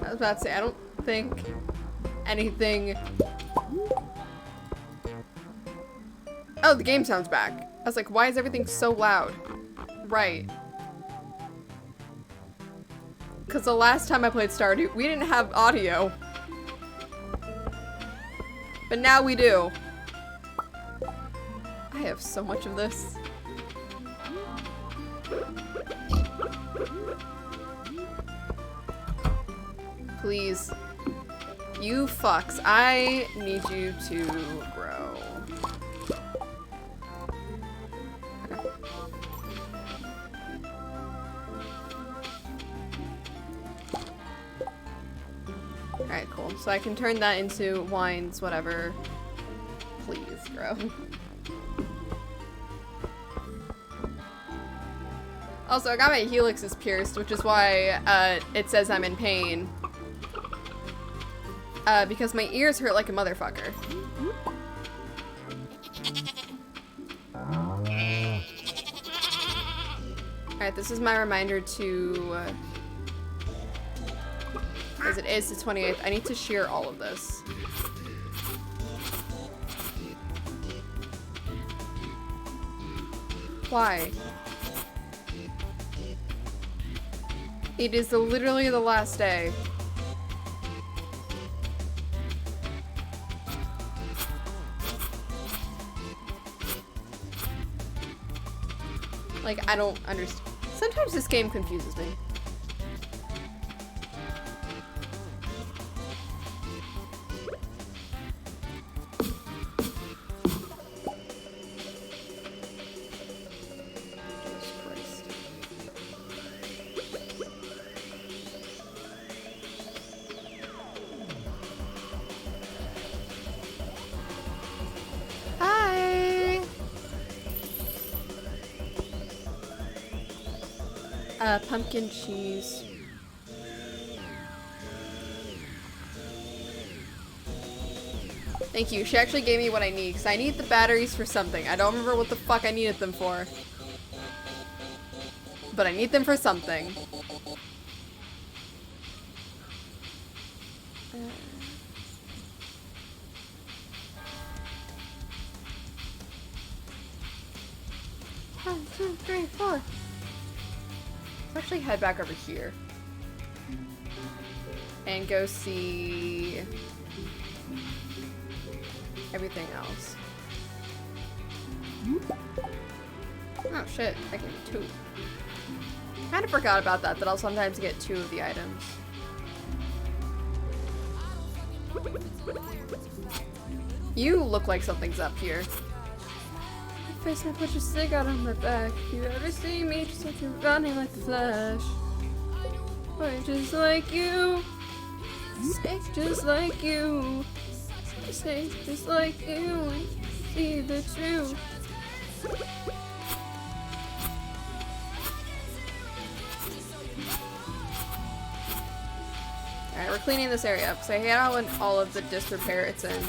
I was about to say, I don't think anything... Oh, the game sounds back. I was like, why is everything so loud? Right. Because the last time I played Stardew, we didn't have audio. But now we do. I have so much of this. Please. You fucks. I need you to grow. Okay. Alright, cool. So I can turn that into wines, whatever. Please grow. Also, I got my helixes pierced, which is why it says I'm in pain. Because my ears hurt like a motherfucker. Alright, this is my reminder to... as it is the 28th, I need to shear all of this. Why? It is literally the last day. Like, I don't understand. Sometimes this game confuses me. Pumpkin cheese. Thank you. She actually gave me what I need, because I need the batteries for something. I don't remember what the fuck I needed them for. But I need them for something. One, two, three, four. Let's actually head back over here and go see everything else. Oh shit, I can get 2. Kind of forgot about that, that I'll sometimes get 2 of the items. You look like something's up here. Face and put your cigarette on my back. If you ever see me, just like you're running like the Flash. Or just like you. Say just like you. Say just like you. See the truth. Alright, we're cleaning this area up. So I hate out when all of the disrepair it's in.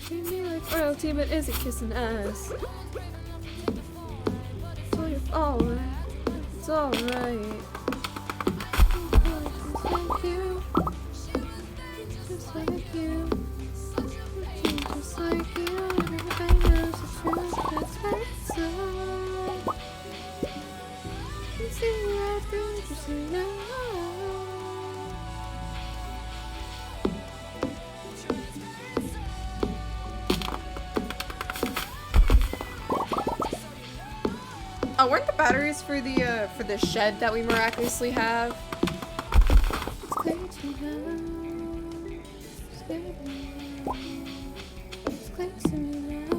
Treat me like royalty, but is it kissing ass? So you're falling, it's alright. Just like you, just like you, just like you. Everybody knows the truth, that's right inside. You see right through, just say no. Oh, weren't the batteries for the shed that we miraculously have? It's clear to me now. It's clear to me now. It's clear to me now.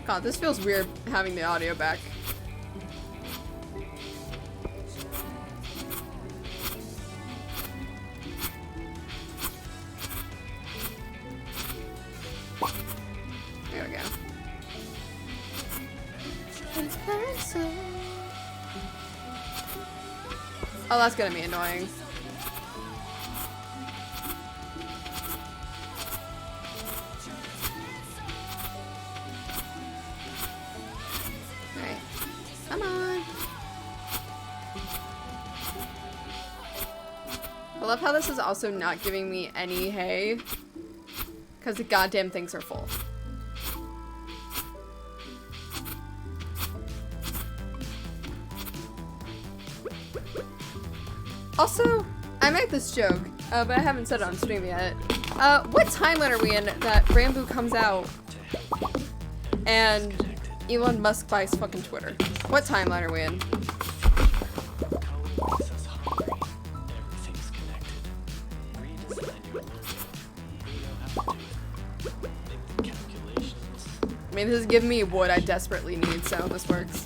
God, this feels weird having the audio back. Oh, that's gonna be annoying. Alright. Come on. I love how this is also not giving me any hay. Because the goddamn things are full. Also, I made this joke, but I haven't said it on stream yet. What timeline are we in that Rambo comes out and Elon Musk buys fucking Twitter? What timeline are we in? I mean, this is giving me what I desperately need, so this works.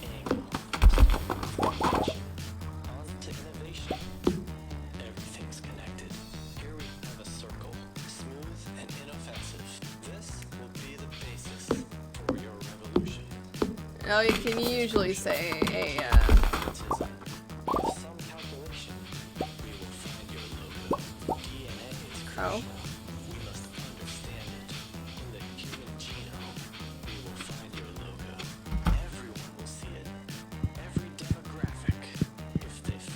Oh, you can usually say a, Oh.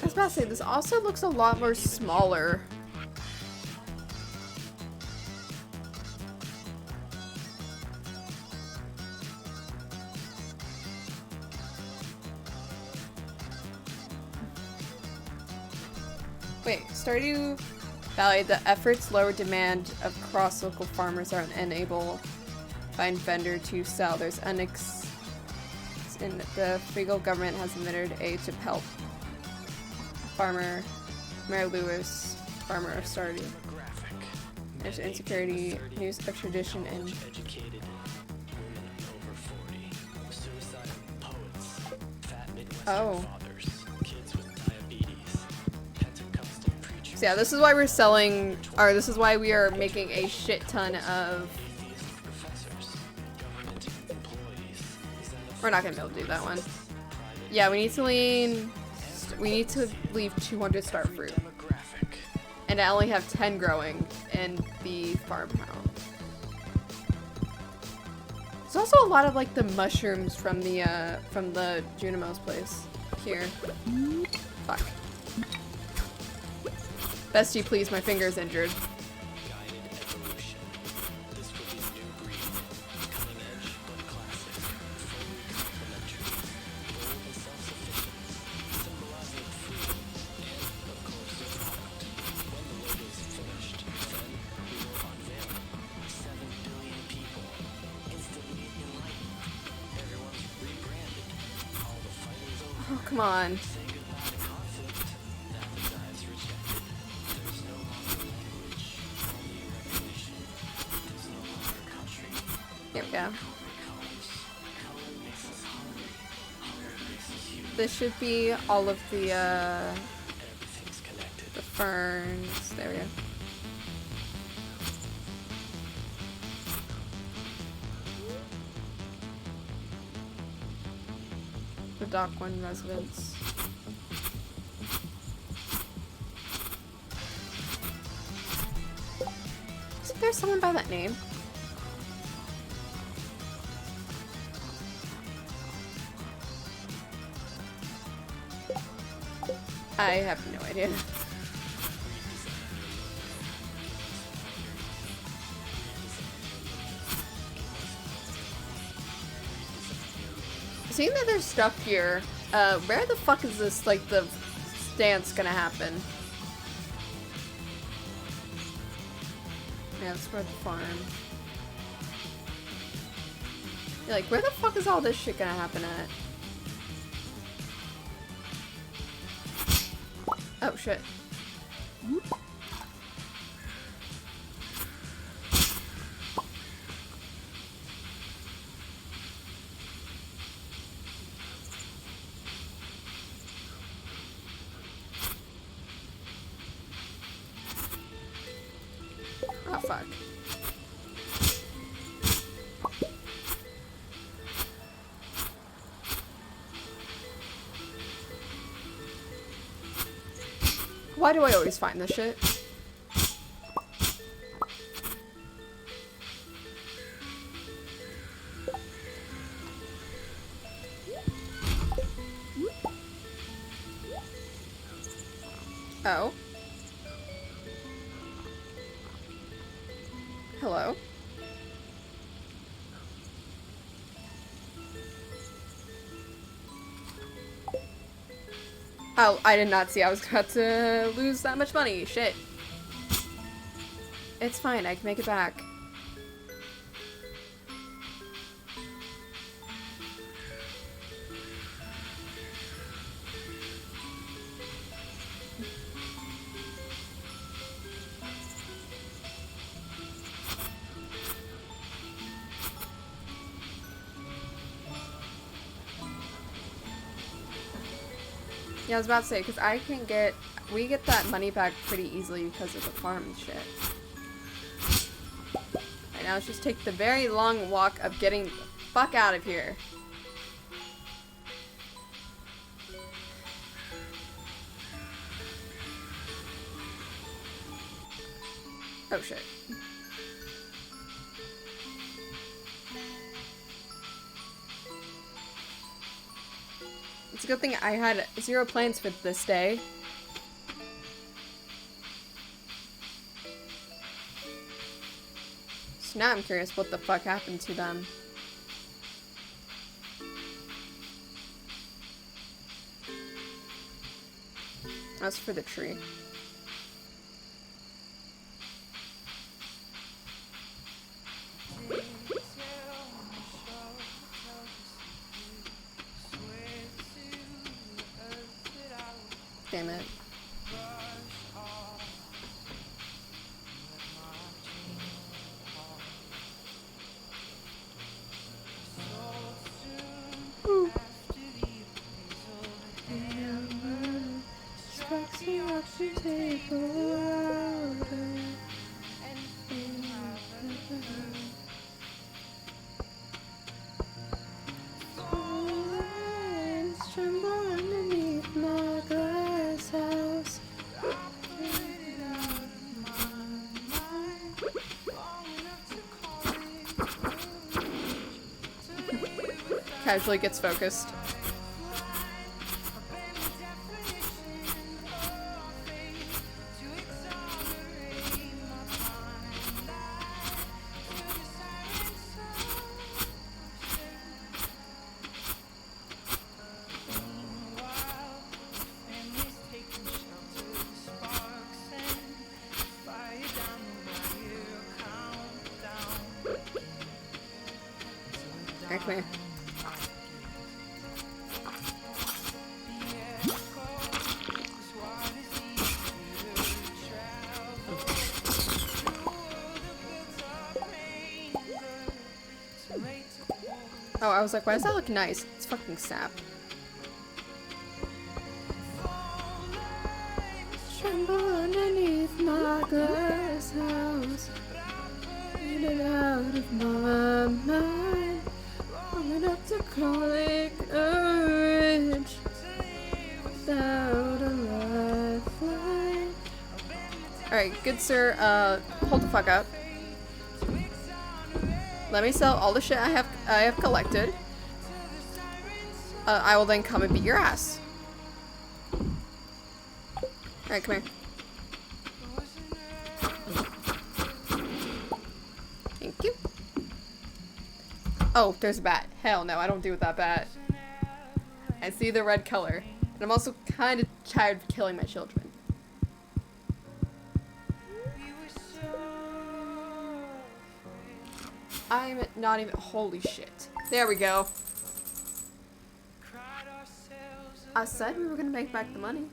I was about to say, this also looks a lot more smaller. Wait, Stardew Valley, the efforts lower demand of cross-local farmers are unable to find vendor to sell. There's in the federal government has admitted aid to help farmer Mayor Lewis, farmer of Stardew. There's insecurity, news of tradition, and oh. So yeah, this is why we're selling, or this is why we are making a shit ton of. We're not gonna be able to do that one. Yeah, we need to leave 200 star fruit. And I only have 10 growing in the farmhouse. There's also a lot of like the mushrooms from the Junimo's place here. Fuck. Bestie, please, my finger's injured. Oh, come on. Here we go. This should be all of the ferns. There we go. The Dock 1 residence. Isn't there someone by that name? I have no idea. Seeing that there's stuff here, where the fuck is this, like, the dance gonna happen? Yeah, that's where the farm. You're like, where the fuck is all this shit gonna happen at? Oh, shit. Oh, fuck. Why do I always find this shit? Oh. Hello. Oh, I did not see I was about to lose that much money. Shit. It's fine, I can make it back. Yeah, I was about to say, because we get that money back pretty easily because of the farm and shit. Right now, let's just take the very long walk of getting the fuck out of here. Oh shit. It's a good thing I had 0 plans for this day. So now I'm curious what the fuck happened to them. That's for the tree. Damn it. Casually gets focused. Alright, come here. Oh, I was like, why does that look nice? It's fucking sap. Tremble underneath my glass house. Get it out of my mind. I'm enough to call it courage. Without a lifeline. Alright, good sir, hold the fuck up. Let me sell all the shit I have collected. I will then come and beat your ass. Alright, come here. Thank you. Oh, there's a bat. Hell no, I don't deal with that bat. I see the red color. And I'm also kind of tired of killing my children. I'm not even- holy shit. There we go. I said we were gonna make back the money.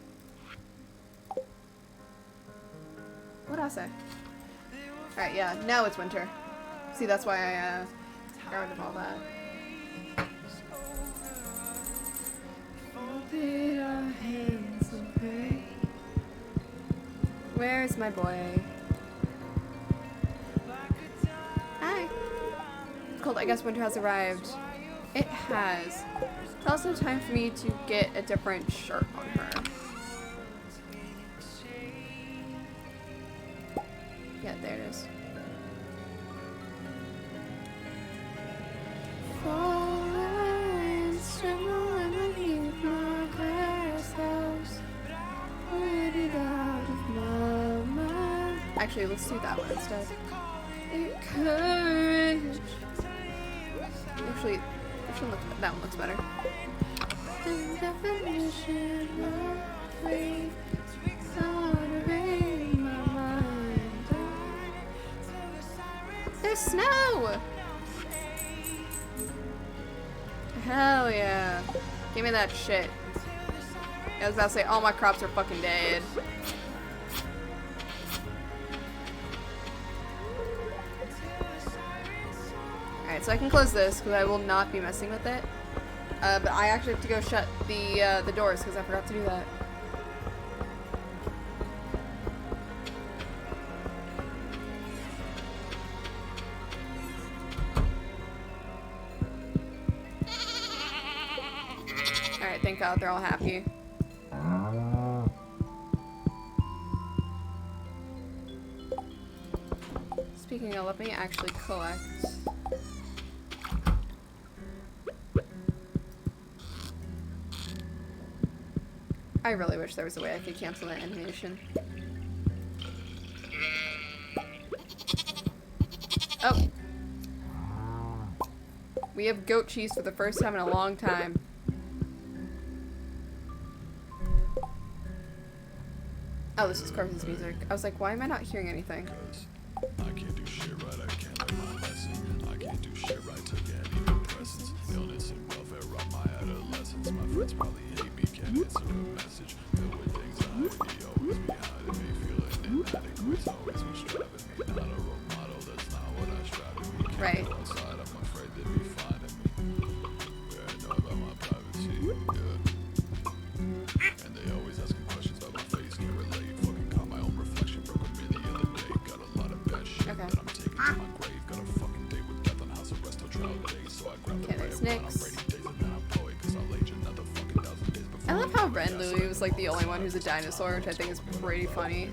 What'd I say? Alright, yeah, now it's winter. See, that's why I, got rid of all that. Where's my boy? Hi. It's cold. I guess winter has arrived. It has. It's also time for me to get a different shirt on her. Yeah, there it is. Falling, trembling beneath my glass house. Ready out of my mind. Actually, let's do that one instead. Courage. Actually, that one looks better. The definition of free. There's snow! Hell yeah. Give me that shit. I was about to say, all my crops are fucking dead. Alright, so I can close this, because I will not be messing with it. But I actually have to go shut the doors, because I forgot to do that. Alright, thank God they're all happy. Speaking of, let me actually collect. I really wish there was a way I could cancel that animation. Oh! We have goat cheese for the first time in a long time. Oh, this is Corpse's music. I was like, why am I not hearing anything? I can't do shit right, I can't learn my lesson. I can't do shit right, took antidepressants. Illness and welfare on my adolescence. My friends probably hate me, can't answer a message. Filled with anxiety, always behind me. Feeling inadequate, always what's driving me. Not a role model, that's not what I strive to be. Can't go outside, I'm afraid they'd be finding me. Yeah, I know about my privacy, yeah. And they always asking questions about my face, can't relate. Fucking caught my own reflection, broke a million the other day. Got a lot of bad shit that I'm taking to my grave. Got a fucking date with death on house arrest till trial days. So I grabbed the ray of blood on Brady days and then I blow it cause I'll age another fucking 1,000 days before. I love how Ren Louis was like the only one who's a dinosaur, which I think is pretty funny.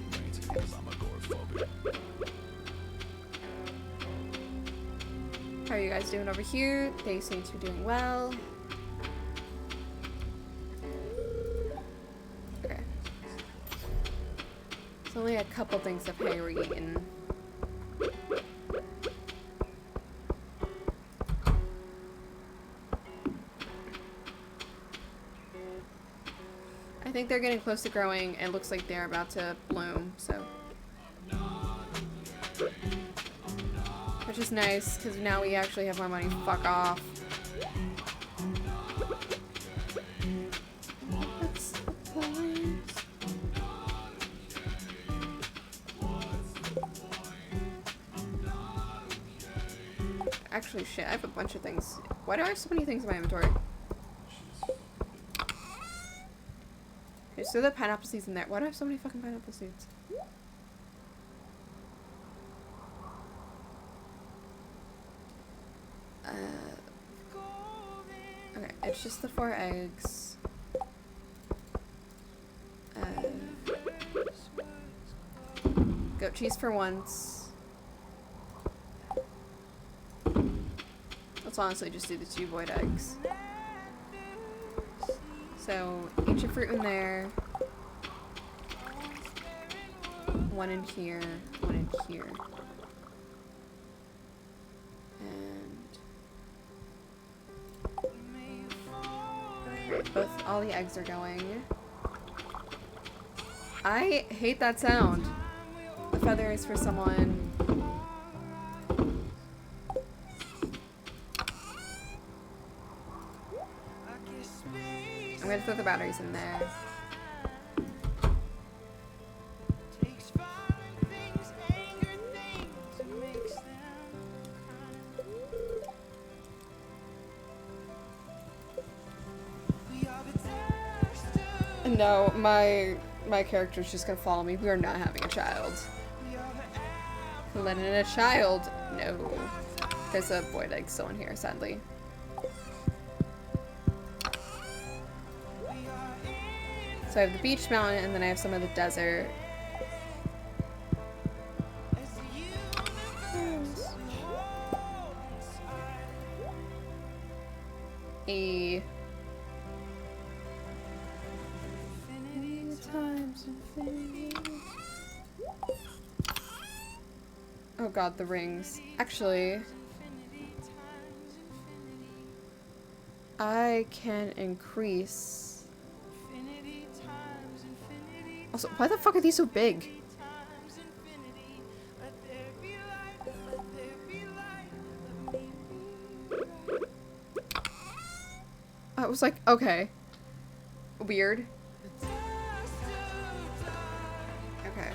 How are you guys doing over here? They seem to be doing well. Okay. There's only a couple things of hay we're eating. I think they're getting close to growing and it looks like they're about to bloom, so. Which is nice, because now we actually have more money. Fuck off. What's the point? Actually, shit, I have a bunch of things. Why do I have so many things in my inventory? There's still the pineapple seeds in there. Why do I have so many fucking pineapple seeds? Okay, it's just the 4 eggs. Goat cheese for once. Let's honestly just do the 2 void eggs. So, eat your fruit in there. 1 in here, 1 in here. Both, all the eggs are going. I hate that sound. The feather is for someone. I'm gonna throw the batteries in there. No, my character's just gonna follow me. We are not having a child. Letting in a child? No. There's a void egg still in here, sadly. So I have the beach mountain, and then I have some of the desert. A times infinity. Oh god, the rings. Actually, I can increase. Also, why the fuck are these so big? I was like, okay. Weird. Okay.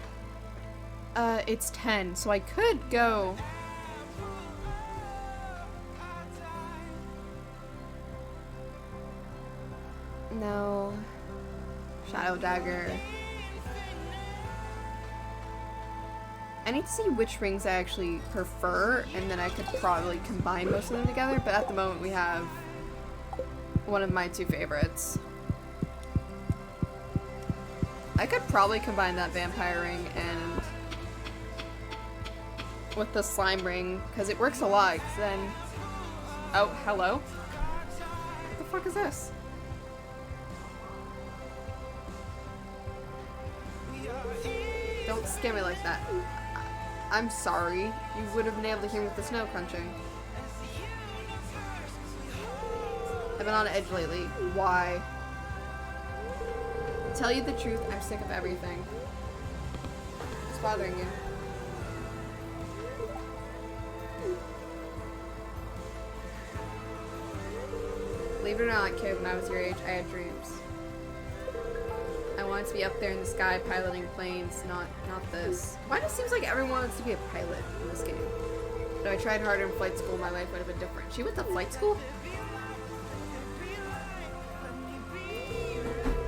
It's 10, so I could go. No. Shadow Dagger. I need to see which rings I actually prefer, and then I could probably combine most of them together, but at the moment we have one of my two favorites. I could probably combine that vampire ring and with the slime ring, because it works a lot, 'cause then... Oh, hello? What the fuck is this? Don't scare me like that. I'm sorry. You would have been able to hear me with the snow crunching. I've been on edge lately. Why? To tell you the truth, I'm sick of everything. What's bothering you? Believe it or not, kid, when I was your age, I had dreams. I wanted to be up there in the sky piloting planes, not this. Why does it seem like everyone wants to be a pilot in this game? If I tried harder in flight school, my life would have been different. She went to flight school?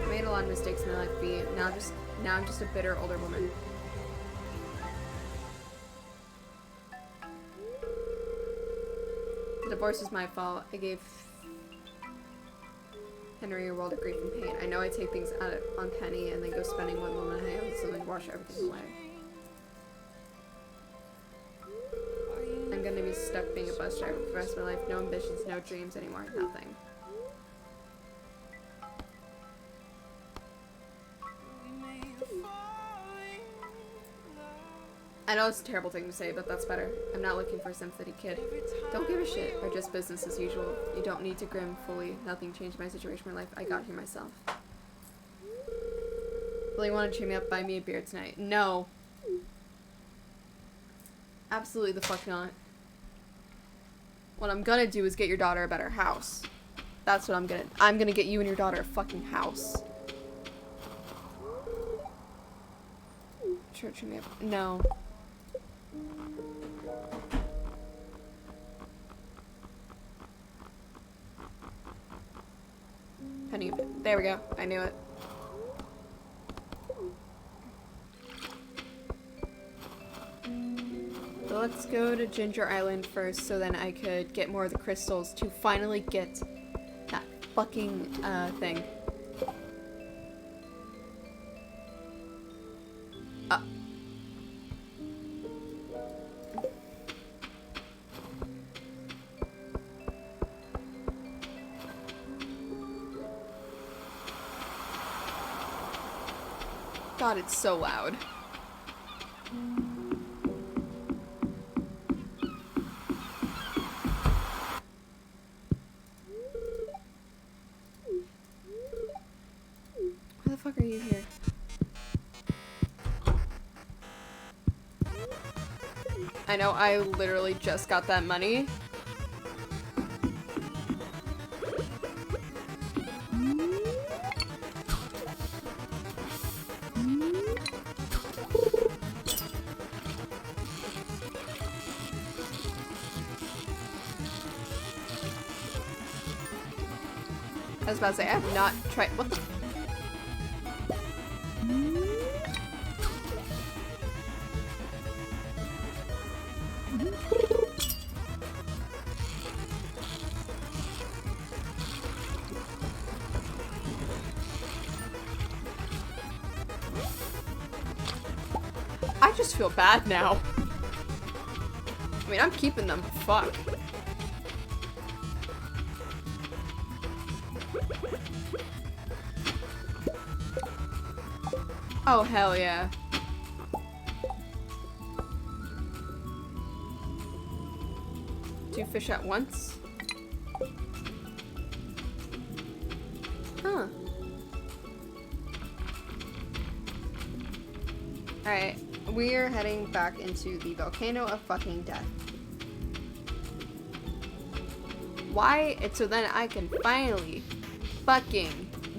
I made a lot of mistakes in my life, B. Now I'm just a bitter older woman. The divorce was my fault. I gave Henry a world of grief and pain. I know I take things out on Penny and then go spending one woman I own, so then wash everything away. I'm gonna be stuck being a bus driver for the rest of my life. No ambitions, no dreams anymore, nothing. I know it's a terrible thing to say, but that's better. I'm not looking for a sympathy kid. Don't give a shit, or just business as usual. You don't need to grim fully. Nothing changed my situation in my life. I got here myself. Really want to cheer me up, buy me a beer tonight? No. Absolutely the fuck not. What I'm gonna do is get your daughter a better house. That's what I'm gonna get you and your daughter a fucking house. Sure, cheer me up. No. Penny, there we go. I knew it. So let's go to Ginger Island first, so then I could get more of the crystals to finally get that fucking thing. God, it's so loud. Why the fuck are you here? I know I literally just got that money. I was about to say, I have not tried. What the? I just feel bad now. I mean, I'm keeping them. Fuck. Oh, hell yeah. Two fish at once? Huh. Alright, we're heading back into the volcano of fucking death. Why? It's so then I can finally fucking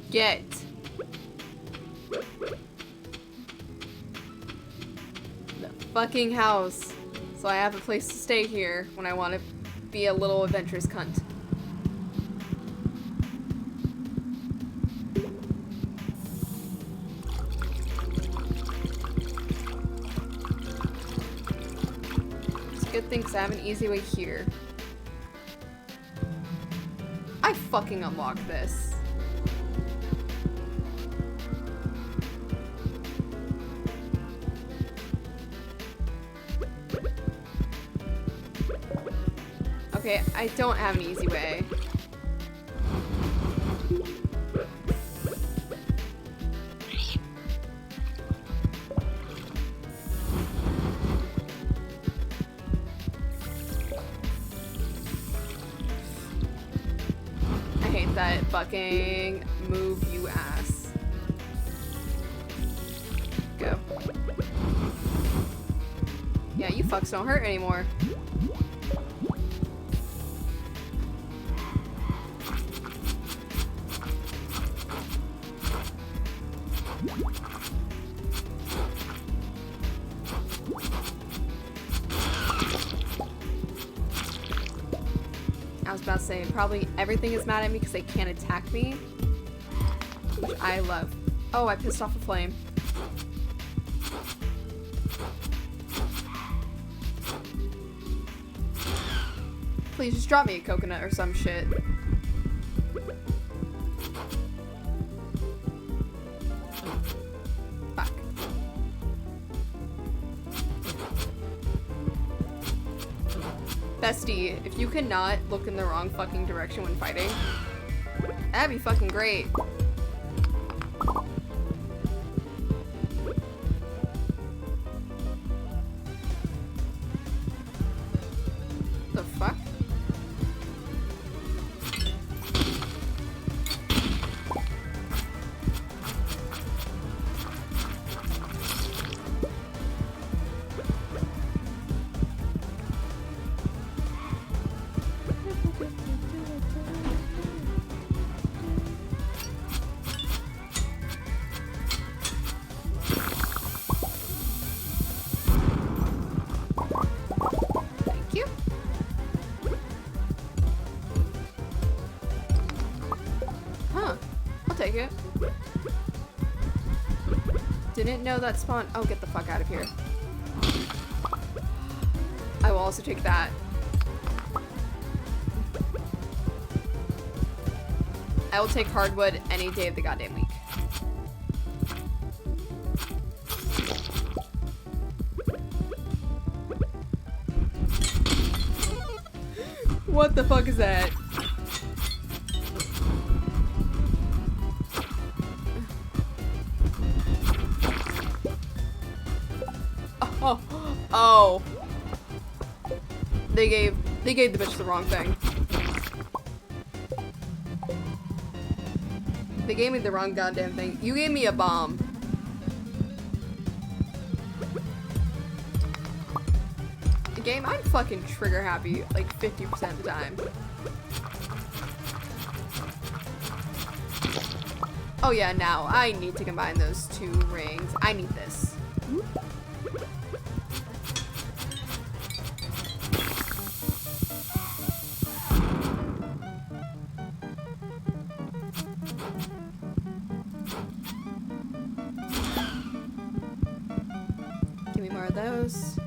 get the fucking house. So I have a place to stay here when I want to be a little adventurous cunt. It's a good thing because I have an easy way here. I fucking unlocked this. Okay, I don't have an easy way. I hate that fucking move, you ass. Go. Yeah, you fucks don't hurt anymore. I was about to say, probably everything is mad at me because they can't attack me. Which I love. Oh, I pissed off a flame. Please just drop me a coconut or some shit. Fuck. Bestie, if you cannot look in the wrong fucking direction when fighting, that'd be fucking great. The fuck? Thank you. Huh. I'll take it. Didn't know that spawn. Oh, get the fuck out of here. I will also take that. I will take hardwood any day of the goddamn week. What the fuck is that? Oh, oh. They gave the bitch the wrong thing. They gave me the wrong goddamn thing. You gave me a bomb. The game, I'm fucking trigger happy like 50% of the time. Oh yeah, now I need to combine those two rings. I need this. Give me more of those.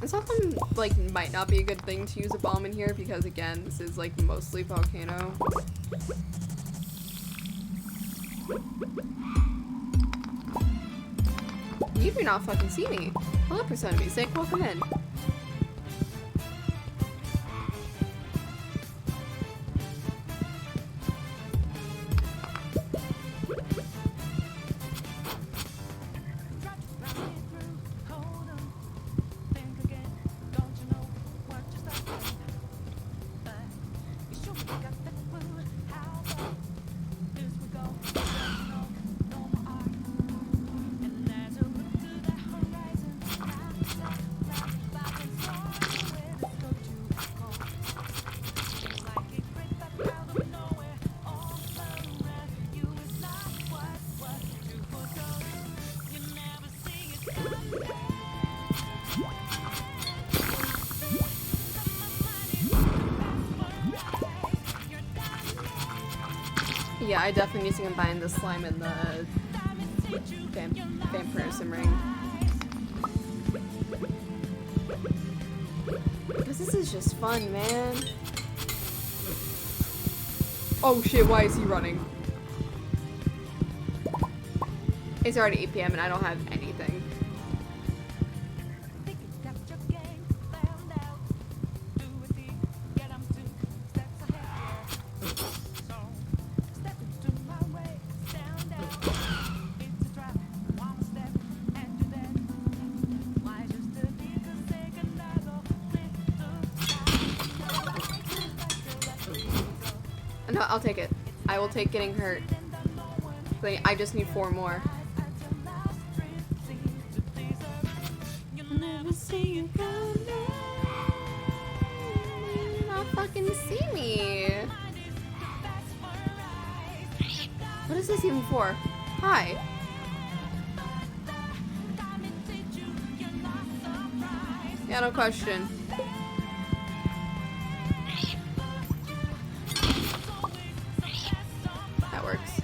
This often, like, might not be a good thing to use a bomb in here because, again, this is, like, mostly volcano. you not fucking see me? Hello, Persona Music. Welcome in. Yeah, I definitely need to combine the slime and the vampirism ring. Because this is just fun, man. Oh shit, why is he running? It's already 8 PM and I don't have anything. No, I'll take it. I will take getting hurt. But I just need 4 more. Not fucking see me. What is this even for? Hi. Yeah, no question. That works.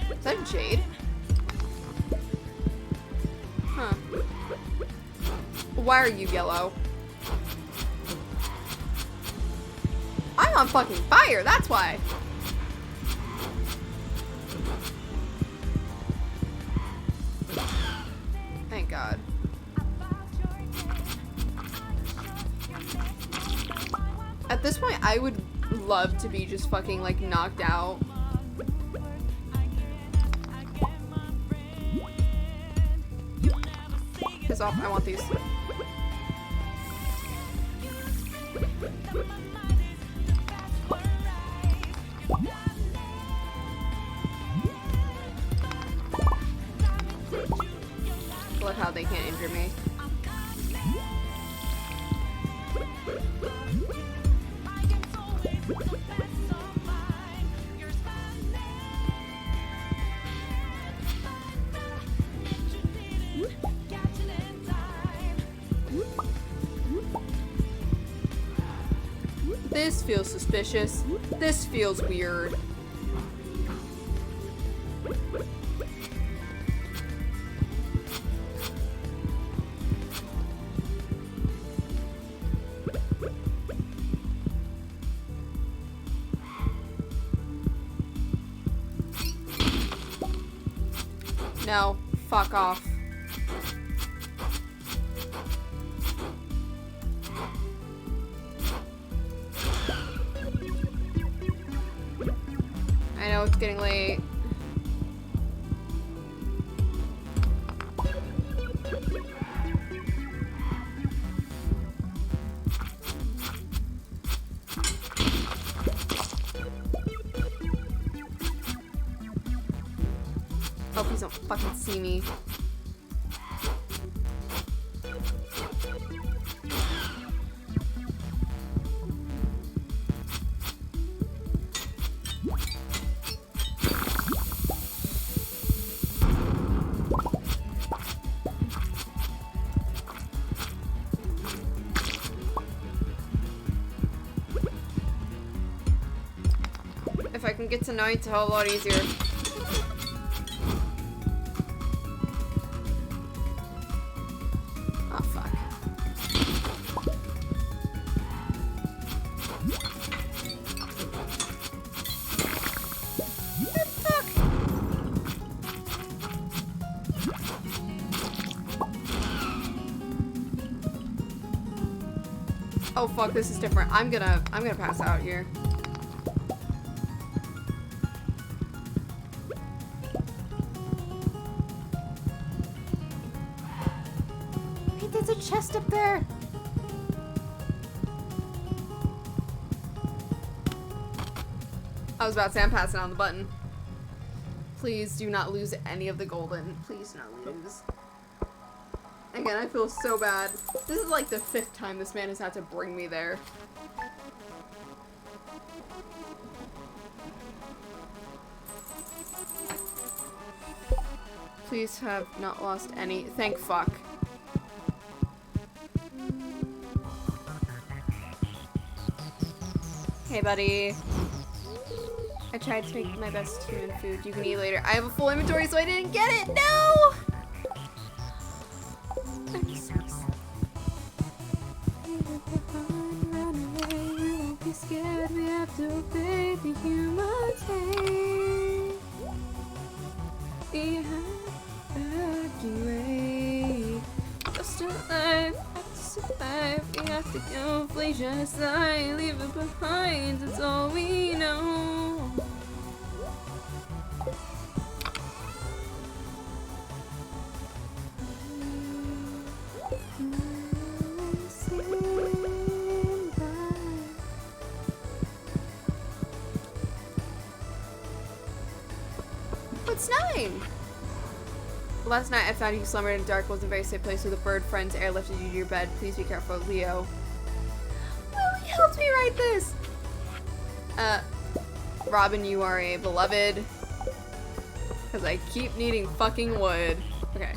Is that Jade? Huh. Why are you yellow? I'm on fucking fire, that's why. Thank God. At this point, I would love to be just fucking, like, knocked out. Piss off, I want these. Look how they can't injure me. This feels suspicious. This feels weird. No, fuck off. I know it's getting late. Oh, please don't fucking see me. If I can get to know it's a whole lot easier. Oh, fuck. Oh fuck, this is different. I'm gonna pass out here. Hey, there's a chest up there. I was about to say I'm passing on the button. Please do not lose any of the golden. Please do not lose. Again, I feel so bad. This is like the 5th time this man has had to bring me there. Please have not lost any. Thank fuck. Hey, buddy. I tried to make my best human food. You can eat later. I have a full inventory, so I didn't get it. No! I'm so sad. Run away. We won't be scared. We have to obey the human taste. We have to way. Just alive. Survive, we have to go, please just lie, leave it behind, that's all we know. What's 9? Last night I found you slumbered in the dark. Wasn't a very safe place with a bird friend's airlifted you to your bed. Please be careful, Leo. Lily helped me write this! Robin, you are a beloved. Because I keep needing fucking wood. Okay.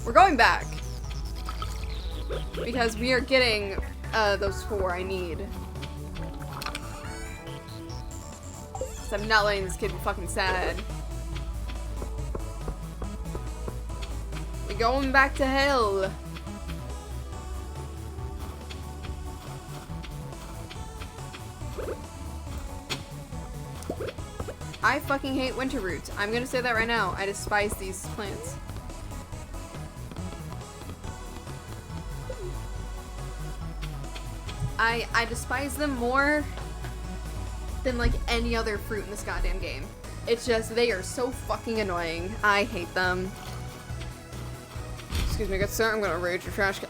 We're going back. Because we are getting, those 4 I need. So I'm not letting this kid be fucking sad. Going back to hell. I fucking hate winter roots. I'm gonna say that right now. I despise these plants. I despise them more than like any other fruit in this goddamn game. It's just, they are so fucking annoying. I hate them. Excuse me, good sir, I'm gonna raid your trash can.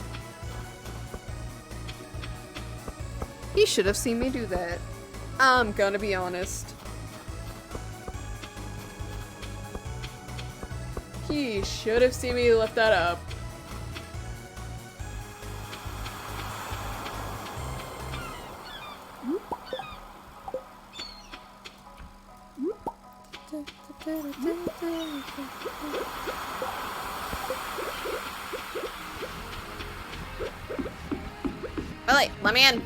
He should have seen me do that. I'm gonna be honest. He should have seen me lift that up. Lily, let me in.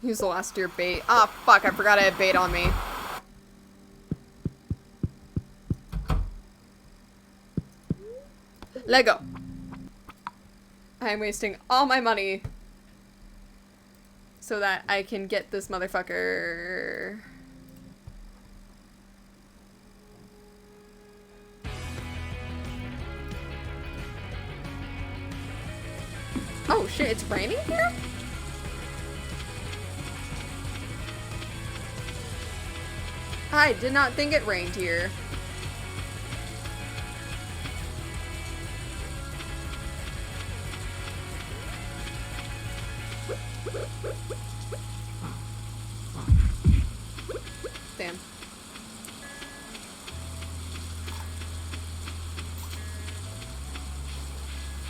Use the last year bait. Ah, fuck, I forgot I had bait on me. Lego. I'm wasting all my money so that I can get this motherfucker. Oh shit, it's raining here? I did not think it rained here. Damn.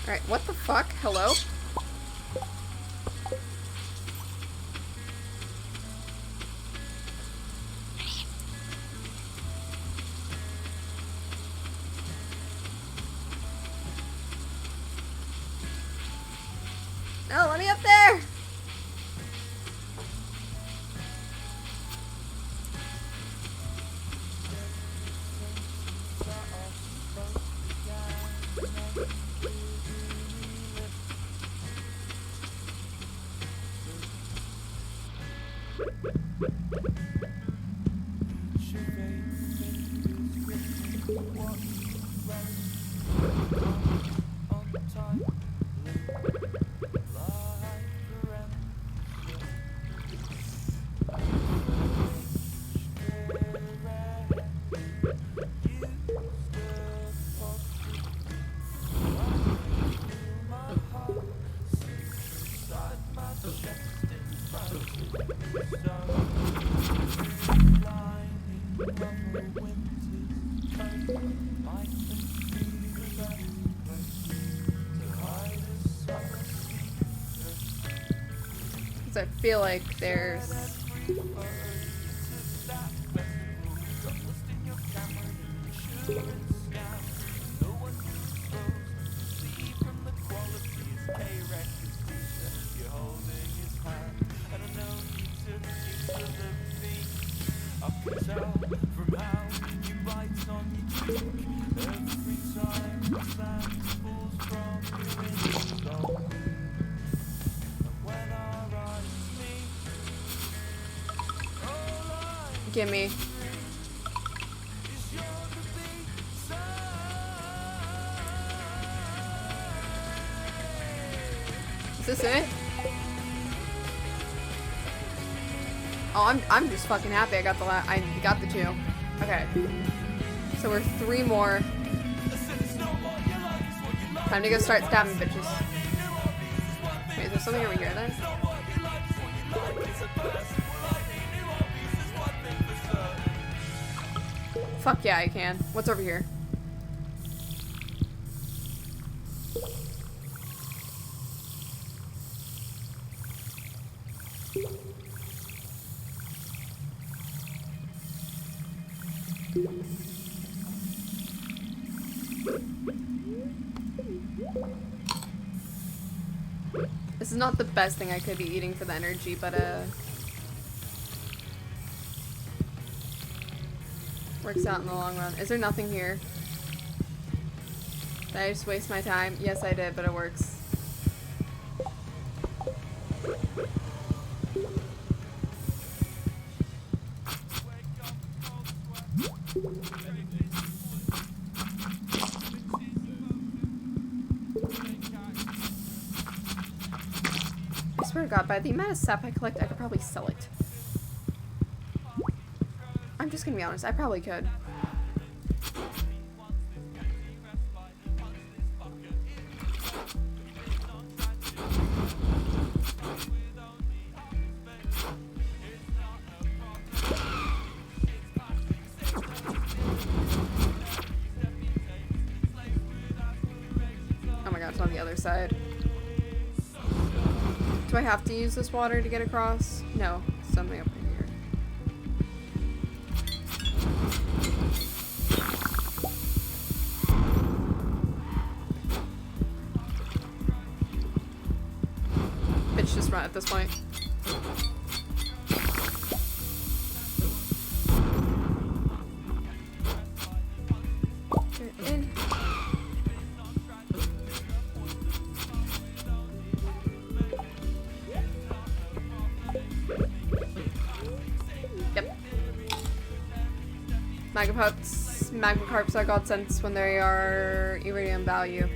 Alright, what the fuck? Hello? No, let me up there! Because I feel like there's... Gimme. Is this it? Oh, I'm just fucking happy I got the two. Okay. So we're 3 more. Time to go start stabbing bitches. Wait, is there something over here then? Fuck yeah, I can. What's over here? This is not the best thing I could be eating for the energy, but works out in the long run. Is there nothing here? Did I just waste my time? Yes, I did, but it works. I swear to God, by the amount of sap I collect, I could probably sell it. I'm just gonna be honest, I probably could. Oh my God, it's on the other side. Do I have to use this water to get across? No, something up here. Bitch, just run at this point. Get in. Yep. Magmacarps are godsends when they are iridium value.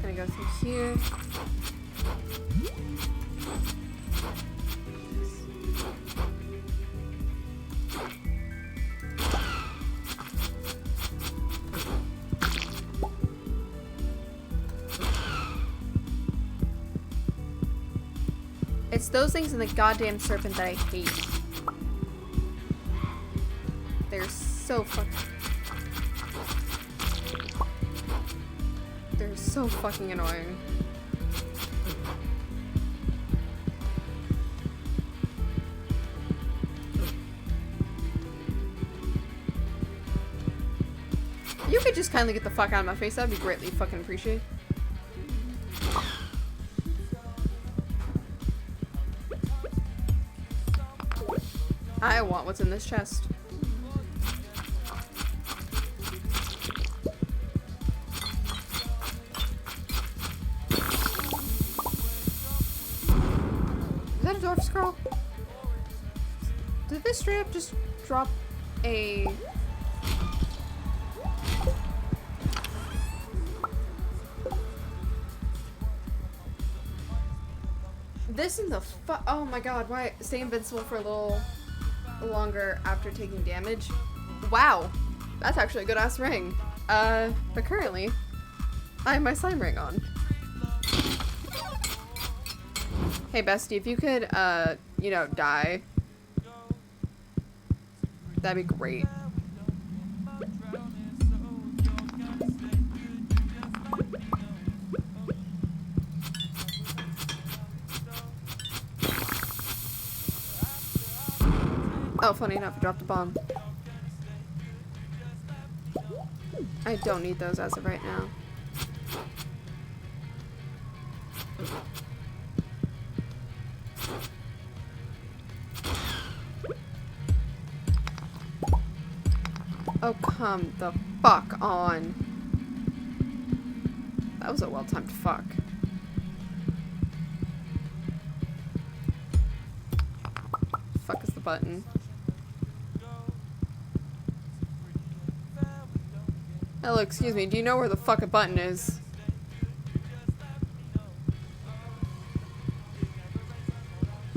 Gonna go through here. It's those things and the goddamn serpent that I hate. They're so fucking annoying. You could just kindly get the fuck out of my face, that'd be greatly fucking appreciated. I want what's in this chest. girl? Did this straight up just drop a... This in the oh my god, why stay invincible for a little longer after taking damage? Wow, that's actually a good ass ring. But currently, I have my slime ring on. Hey bestie, if you could, you know, die, that'd be great. Oh, funny enough, I dropped a bomb. I don't need those as of right now. Oh, come the fuck on. That was a well-timed fuck. Fuck is the button? Hello, excuse me, do you know where the fuck a button is?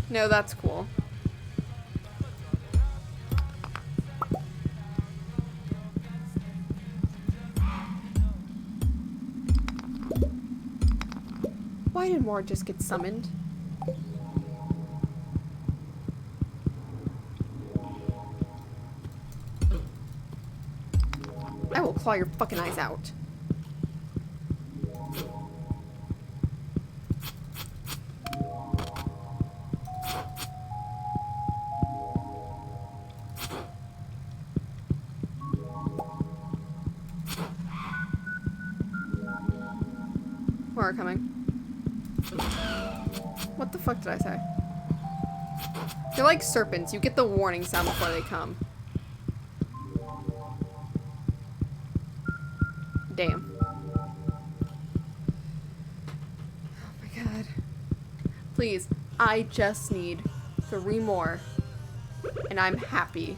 No, that's cool. Why did more just get summoned? I will claw your fucking eyes out. More are coming. What the fuck did I say? They're like serpents. You get the warning sound before they come. Damn. Oh my god. Please, I just need 3 more. And I'm happy.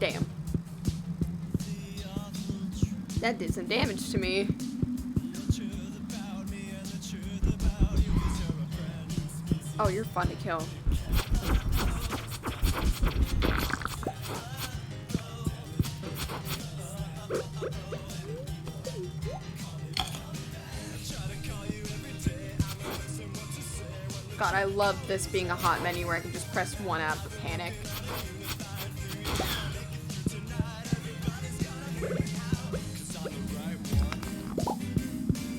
Damn. That did some damage to me. Oh, you're fun to kill. God, I love this being a hot menu where I can just press 1 out of the panic.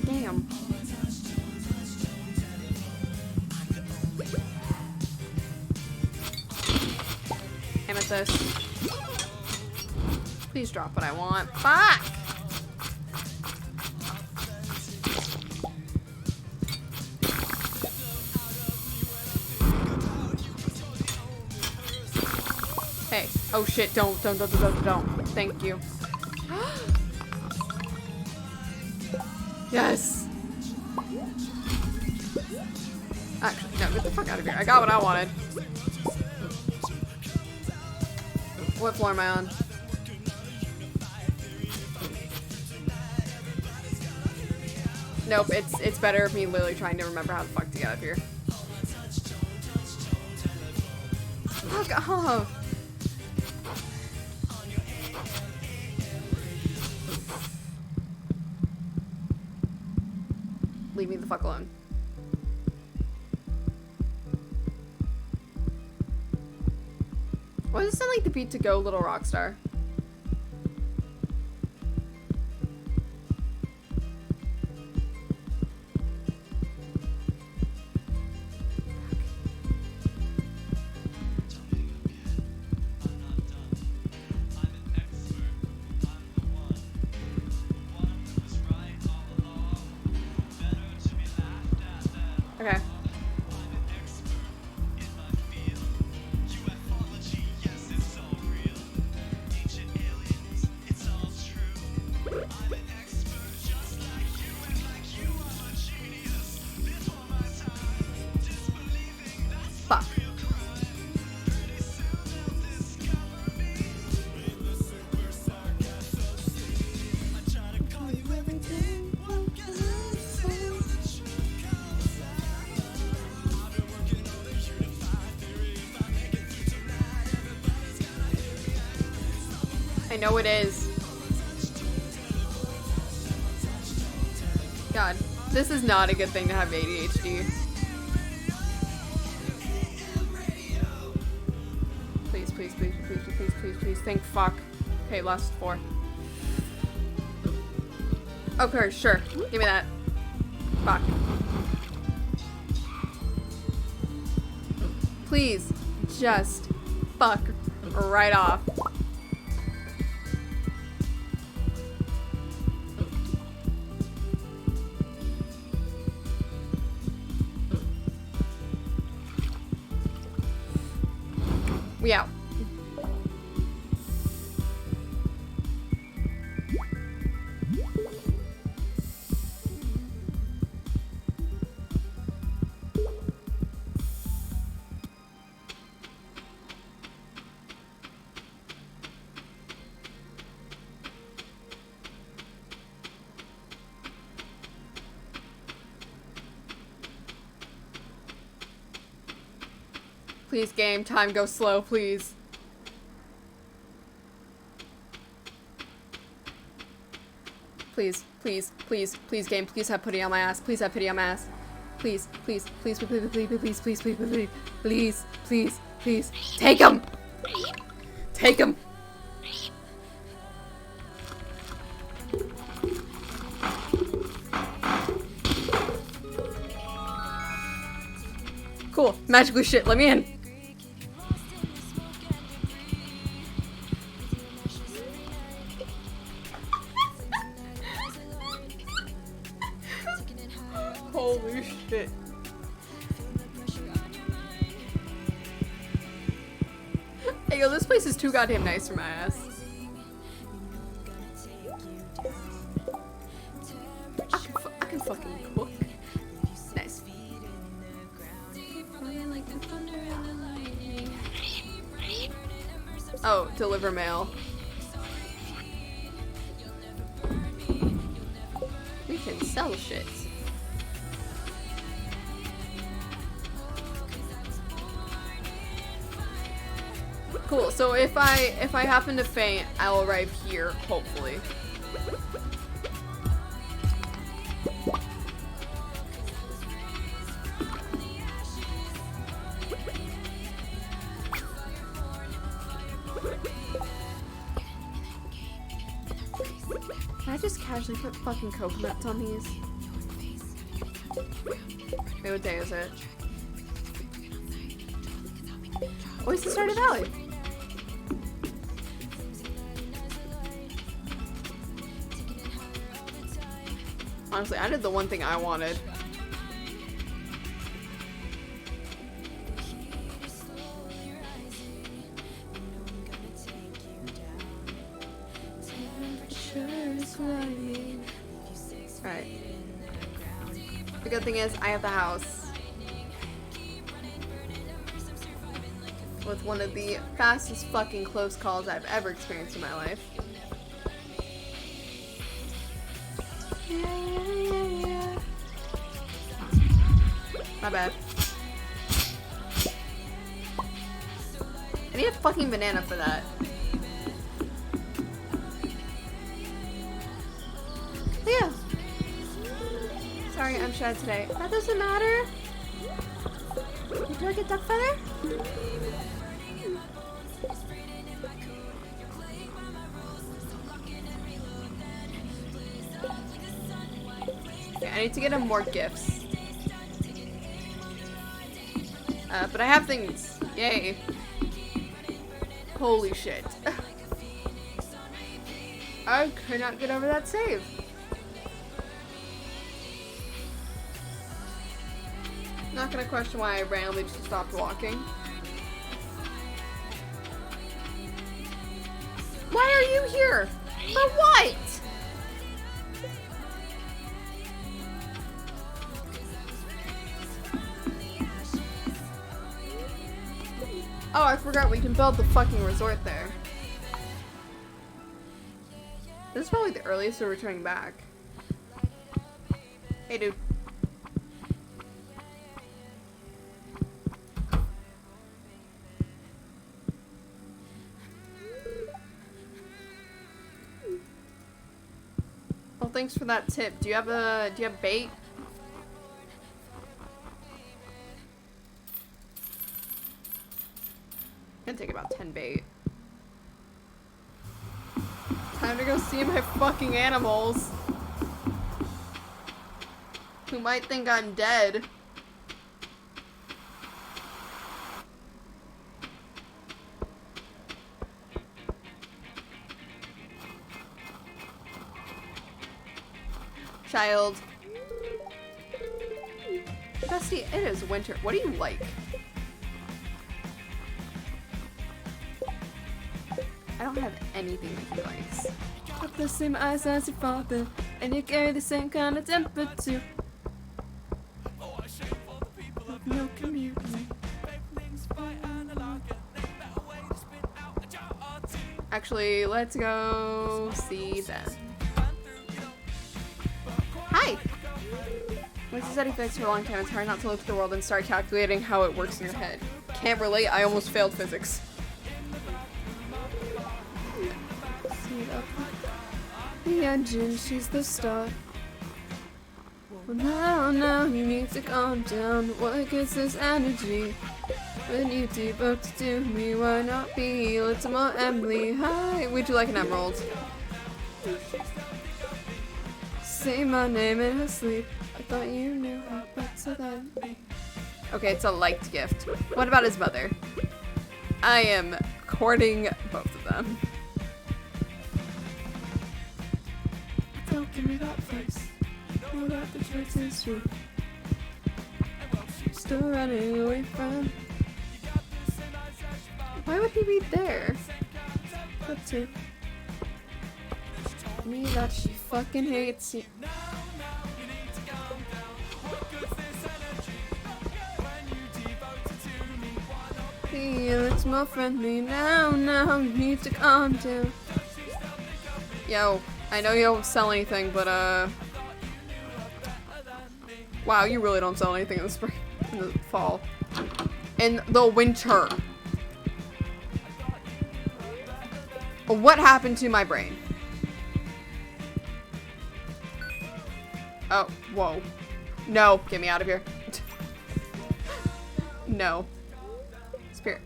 Damn. Amethyst. Please drop what I want. Fuck! Hey. Oh shit, don't. Thank you. Yes! Actually, no, get the fuck out of here. I got what I wanted. What floor am I on? Nope, it's better me literally trying to remember how the fuck to get up here. Fuck off! Leave me the fuck alone. Why does it sound like the beat to Go Little Rockstar? I know it is. God, this is not a good thing to have ADHD. Please, please, please, please, please, please, please. Thank fuck. Okay, last 4. Okay, sure. Give me that. Fuck. Please, just fuck right off. We out. Please, game, time, go slow, please. Please, please, please, please, game, please have pity on my ass. Please have pity on my ass. Please, please, please, please, please, please, please, please, please, please, please, please, please. Take him! Take him! Cool. Magically shit, let me in. Holy shit. Hey, yo, this place is too goddamn nice for my ass. I can fucking cook. Nice. Oh, deliver mail. We can sell shit. Cool, so if I happen to faint, I'll arrive here, hopefully. Can I just casually put fucking coconuts on these? Wait, what day is it? Oh, it's the Stardew Valley. Honestly, I did the one thing I wanted. Alright. The good thing is, I have the house. With one of the fastest fucking close calls I've ever experienced in my life. Yeah. My bad. I need a fucking banana for that. Yeah. Sorry, I'm shy today. That doesn't matter. Would you like a duck feather? Okay, I need to get him more gifts. But I have things. Yay. Holy shit. I could not get over that save. Not gonna question why I randomly just stopped walking. Why are you here? For what? Oh, I forgot we can build the fucking resort there. This is probably the earliest we're returning back. Hey, dude. thanks for that tip. Do you have bait? Gonna take about 10 bait. Time to go see my fucking animals. Who might think I'm dead. Child. Bestie, it is winter. What do you like? I don't have anything that he likes. Got the same eyes as your father, and you carry the same kind of temper too. No community. Actually, let's go see them. Hi! Like you said, he thinks for a long time, it's hard not to look at the world and start calculating how it works in your head. Can't relate, I almost failed physics. The engine, she's the star. Well, now, you need to calm down. What gives this energy? When you devote to me, why not be a little more Emily? Hi, would you like an emerald? Say my name in her sleep. I thought you knew her better than me. Okay, it's a liked gift. What about his mother? I am courting both of them. Don't give me that face. Know that the choice is true. Still running away from. Why would he be there? That's it. Me that she fucking hates you. Feel it's more friendly now, you need to calm down. Yo, I know you don't sell anything, but wow, you really don't sell anything in the spring, in the fall. In the winter. What happened to my brain? Oh, whoa. No, get me out of here. No. Spirit.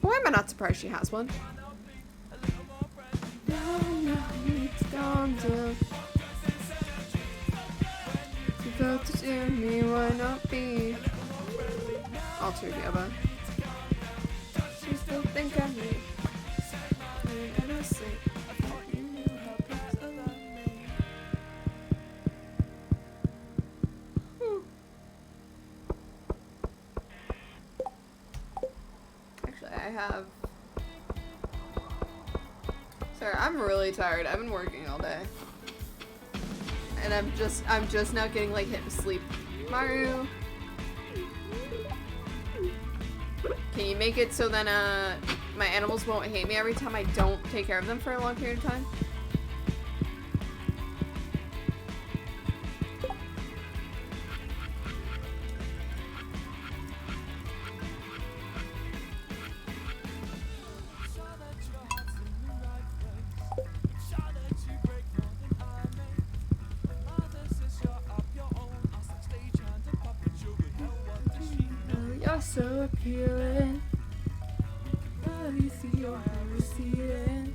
Why am I not surprised she has one? No, it's calm down. You got to do me, why not be? All two together. She still think I'm me. And I say, you knew how close I love me. Actually, I have. Sorry, I'm really tired. I've been working all day. And I'm just now getting like hit with sleep. Maru. Can you make it so then my animals won't hate me every time I don't take care of them for a long period of time? You're so appealing. I see your hair receding.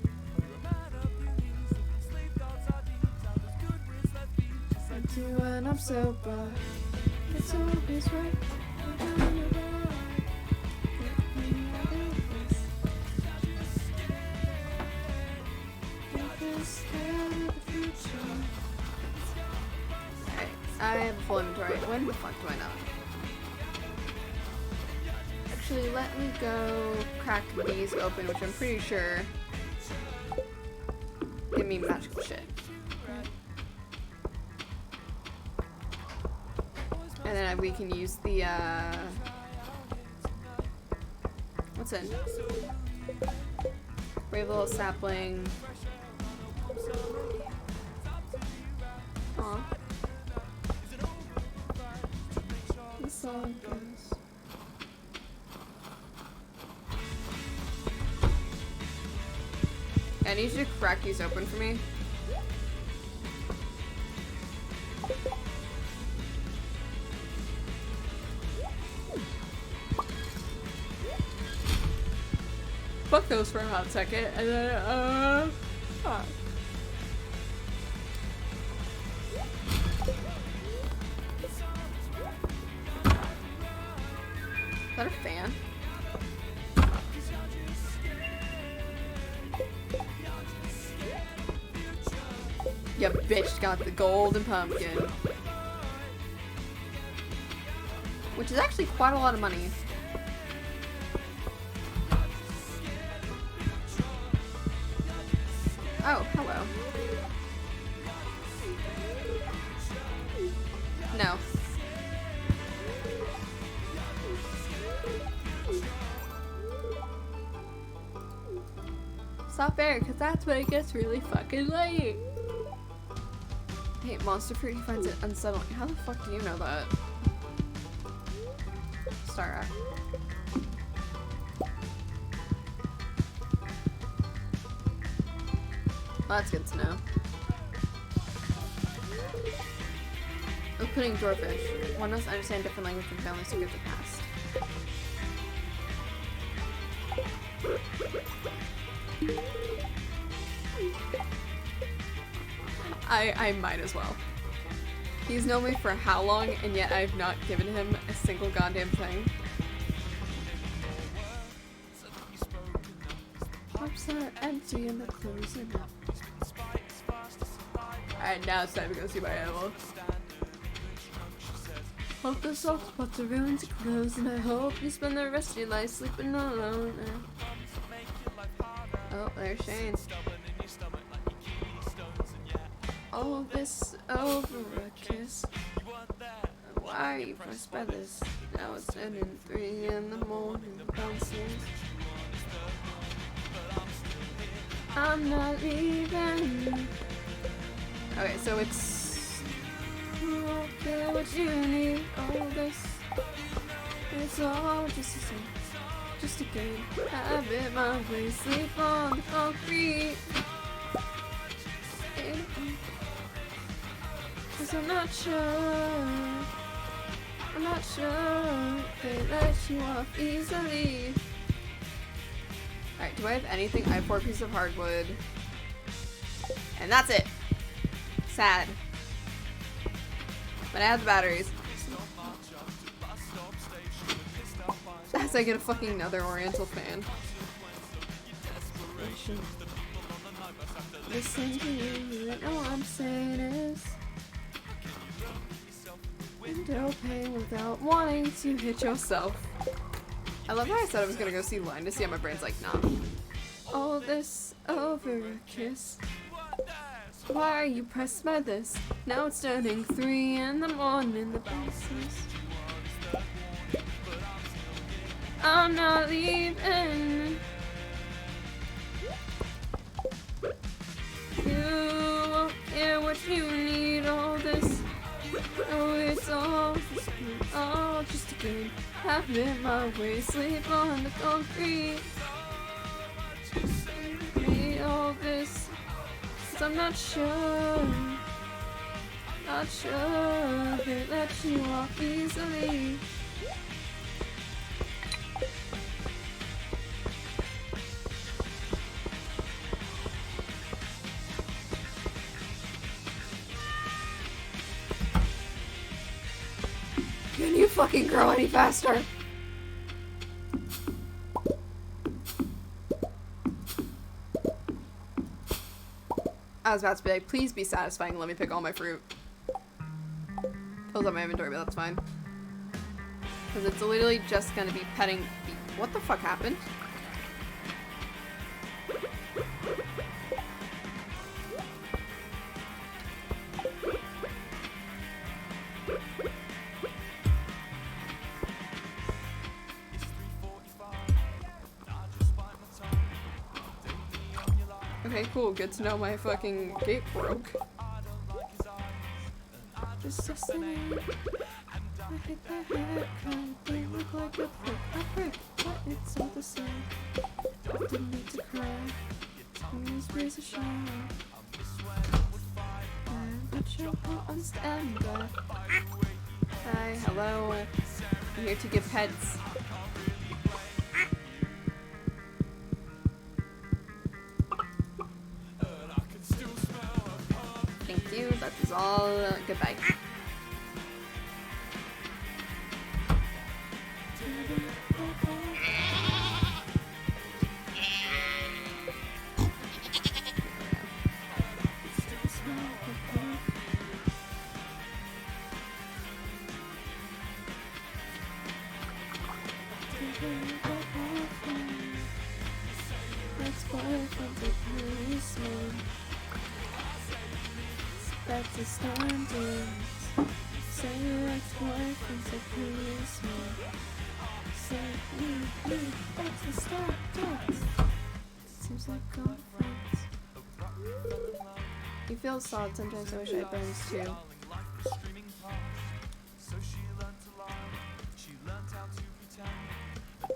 I do when I'm sober. It's always right. I have full inventory. When the fuck do I not? Actually, let me go crack these open, which I'm pretty sure give me magical shit. And then we can use the, what's in? Brave little sapling. Aw. This song goes. I need you to crack these open for me. fuck those for a hot second, and then, fuck. Is that a fan? Ya bitch got the golden pumpkin. Which is actually quite a lot of money. Oh, hello. No. Stop there, because that's when it gets really fucking late. Hey, monster fruit, he finds it unsettling. How the fuck do you know that? Stara. Well, that's good to know. Opening dwarfish. One must understand different language from families who give the past. I might as well. He's known me for how long, and yet I've not given him a single goddamn thing. Cups are empty and the clothes are not. Alright, now it's time to go see my animal. Hope the soft spots are ruined to close, and I hope you spend the rest of your life sleeping alone. Oh, there's Shane. All this over a kiss. Why are you pressed by this? Now it's ending 3 in the morning. Bouncing. I'm not leaving. Okay, so it's okay, what you need. All this. It's all just a same. Just a game. Have it my way. Sleep on the concrete. Cause I'm not sure they let you off easily. Alright, do I have anything? I have 4 pieces of hardwood. And that's it. Sad. But I have the batteries. As I get a fucking nether oriental fan. Listen to you, I know what I'm saying is window pane without wanting to hit yourself. I love how I said I was gonna go see Line to see how my brain's like, nah. All this over a kiss. Why are you pressed by this? Now it's turning 3 in the morning, the bosses. I'm not leaving. You won't care what you need, all this. Oh, it's all just a game. Have it my way, sleep on the concrete. Me all this, 'cause I'm not sure they let you off easily. Can you fucking grow any faster? I was about to be like, please be satisfying, let me pick all my fruit. Fills up my inventory, but that's fine. Because it's literally just gonna be petting the— what the fuck happened? Okay, cool. Good to know my fucking gate broke. Just listening. I hate the haircut. They look like a prick. But it's all the same. Didn't need to cry. Use razor shine. But you won't understand that. Hi, hello. I'm here to give pets. all goodbye. That's a standard. Say your ex-boyfriend's a policeman. Say that's the standard. Seems like confidence. You feel solid sometimes. I wish I had bones too.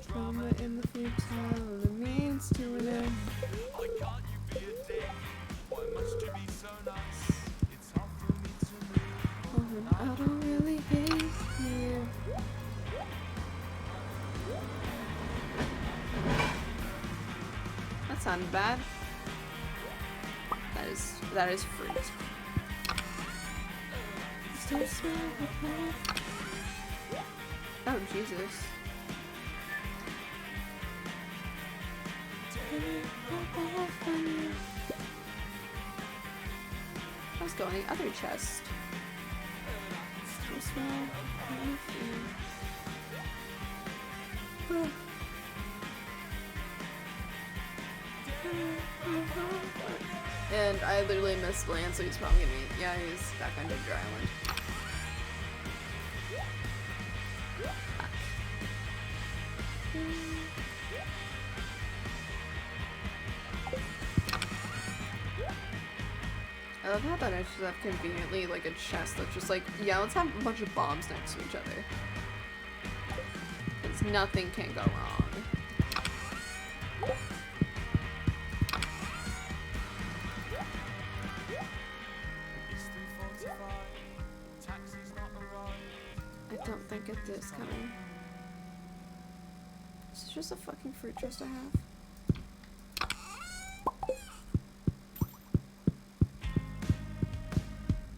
Trauma in the future, the means to an end. I don't really hate you. That sounded bad. That is fruit. Still smell the blood. Oh Jesus. Let's go in the other chest. And I literally missed Lance, so he's probably gonna be, yeah, he's back on Ginger Island. Fuck. I love how that I just have conveniently like a chest that's just like, yeah, let's have a bunch of bombs next to each other. Because nothing can go wrong. I don't think it is coming. This is just a fucking fruit chest I have.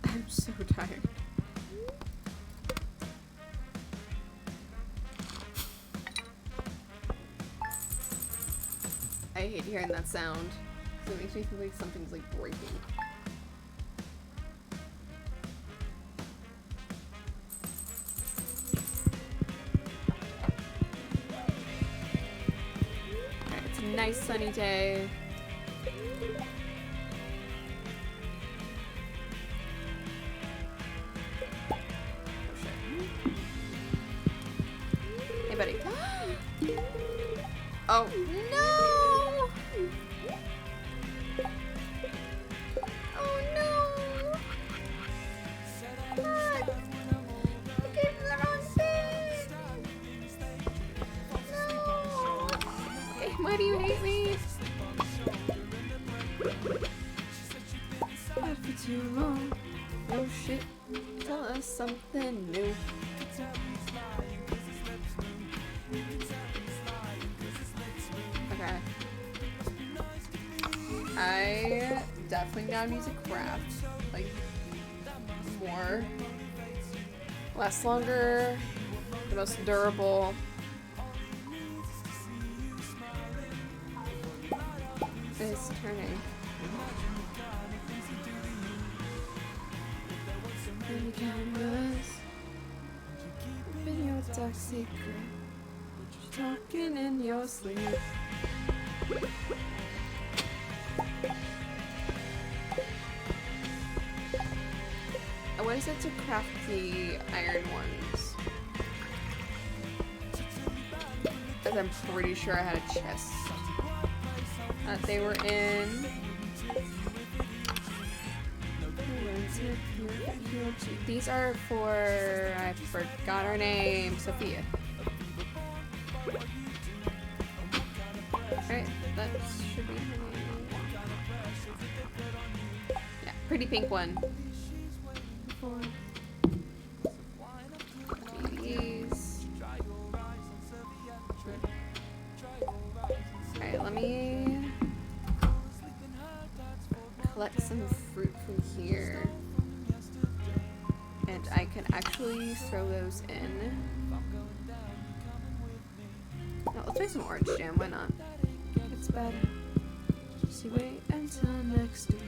I'm so tired. I hate hearing that sound. So it makes me feel like something's like breaking. Alright, it's a nice sunny day. Buddy. Oh no! Oh no! God. I gave him the wrong thing! No! Hey, why do you hate me? Not for too long. Oh shit. Tell us something new. Okay. I definitely now need to craft, like, more. Last longer, the most durable. It's turning. And cameras, in your dark secret, talking in your sleep. What is it to craft the iron ones? Because I'm pretty sure I had a chest that they were in. These are for, I forgot her name, Sophia. Alright, that should be her name. Yeah, pretty pink one. These. Alright, let me collect some fruit from here. And I can actually throw those in. No, let's make some orange jam, why not? It's better. Just you wait until next week.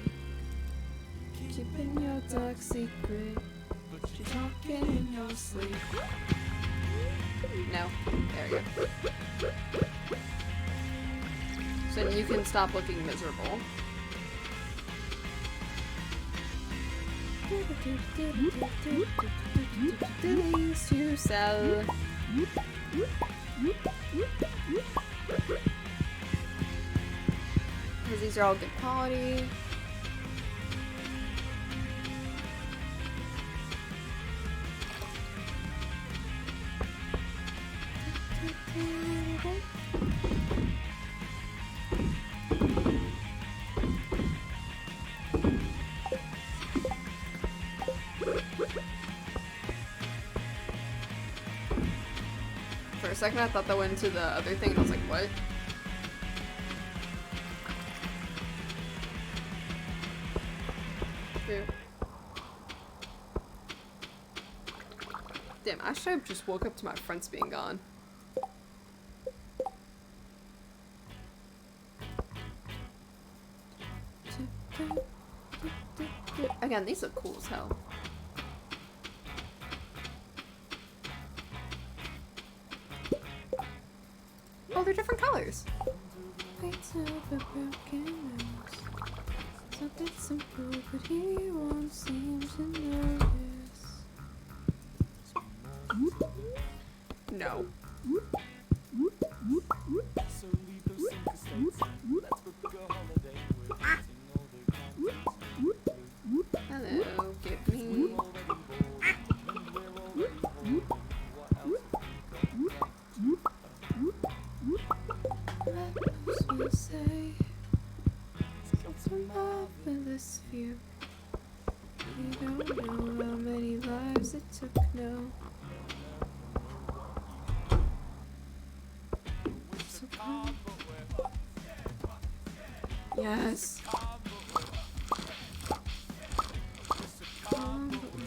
Keeping your dark secret. You're talking in your sleep. No. There we go. So you can stop looking miserable. Things to sell. Because these are all good quality. For a second I thought that went into the other thing and I was like, what? Ew. Damn, I should have just woke up to my fronts being gone. Again, these look cool as hell. Oh, they're different colors. Something simple, but he won't seem to notice. No. Hello, give me. What will say? It's a marvelous view. You don't know how many lives it took, no. So come. Yes.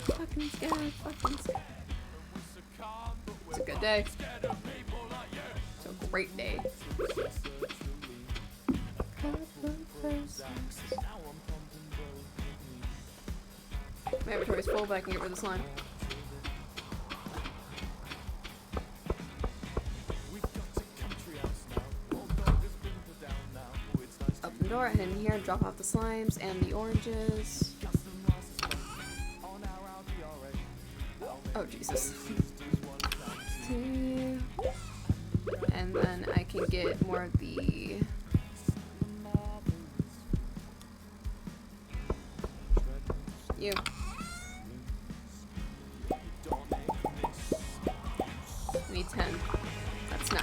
Fucking scared, fucking scared. It's a good day. It's a great day. My inventory's full, but I can get rid of the slime. Open the door, head in here, drop off the slimes and the oranges. Oh, Jesus. And then I can get more of the... You. I need 10. That's 9.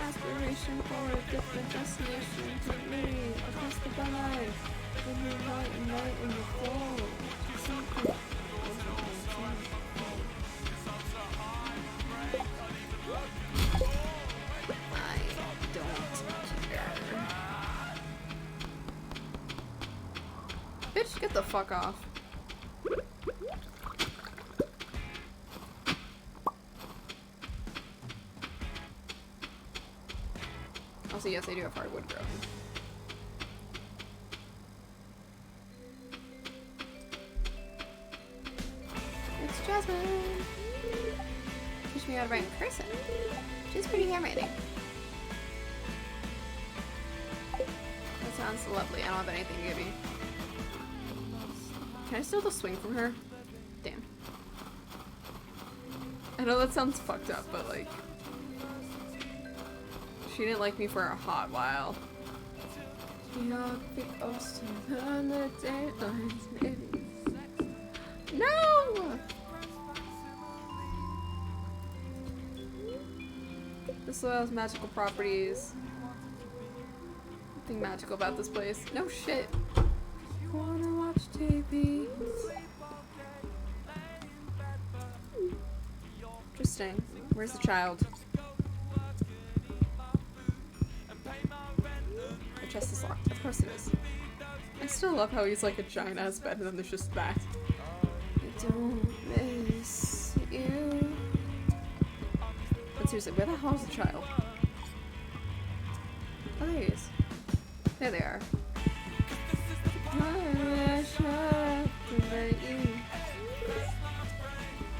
Aspiration for a different destination to me across the sky. In the light and night in the fall. Something. I don't care. Bitch, get the fuck off. Also, yes, I do have hardwood growing. It's Jasmine! Teach me how to write in cursive. She's pretty handwriting. That sounds lovely. I don't have anything to give you. Can I steal the swing from her? Damn. I know that sounds fucked up, but like... She didn't like me for a hot while. No! The soil has magical properties. Nothing magical about this place. No shit. Wanna watch TV? Interesting. Where's the child? The chest is locked. Of course it is. I still love how he's like a giant ass bed and then there's just that. I don't miss you. But seriously, where the hell is the child? Oh, there he is. There they are.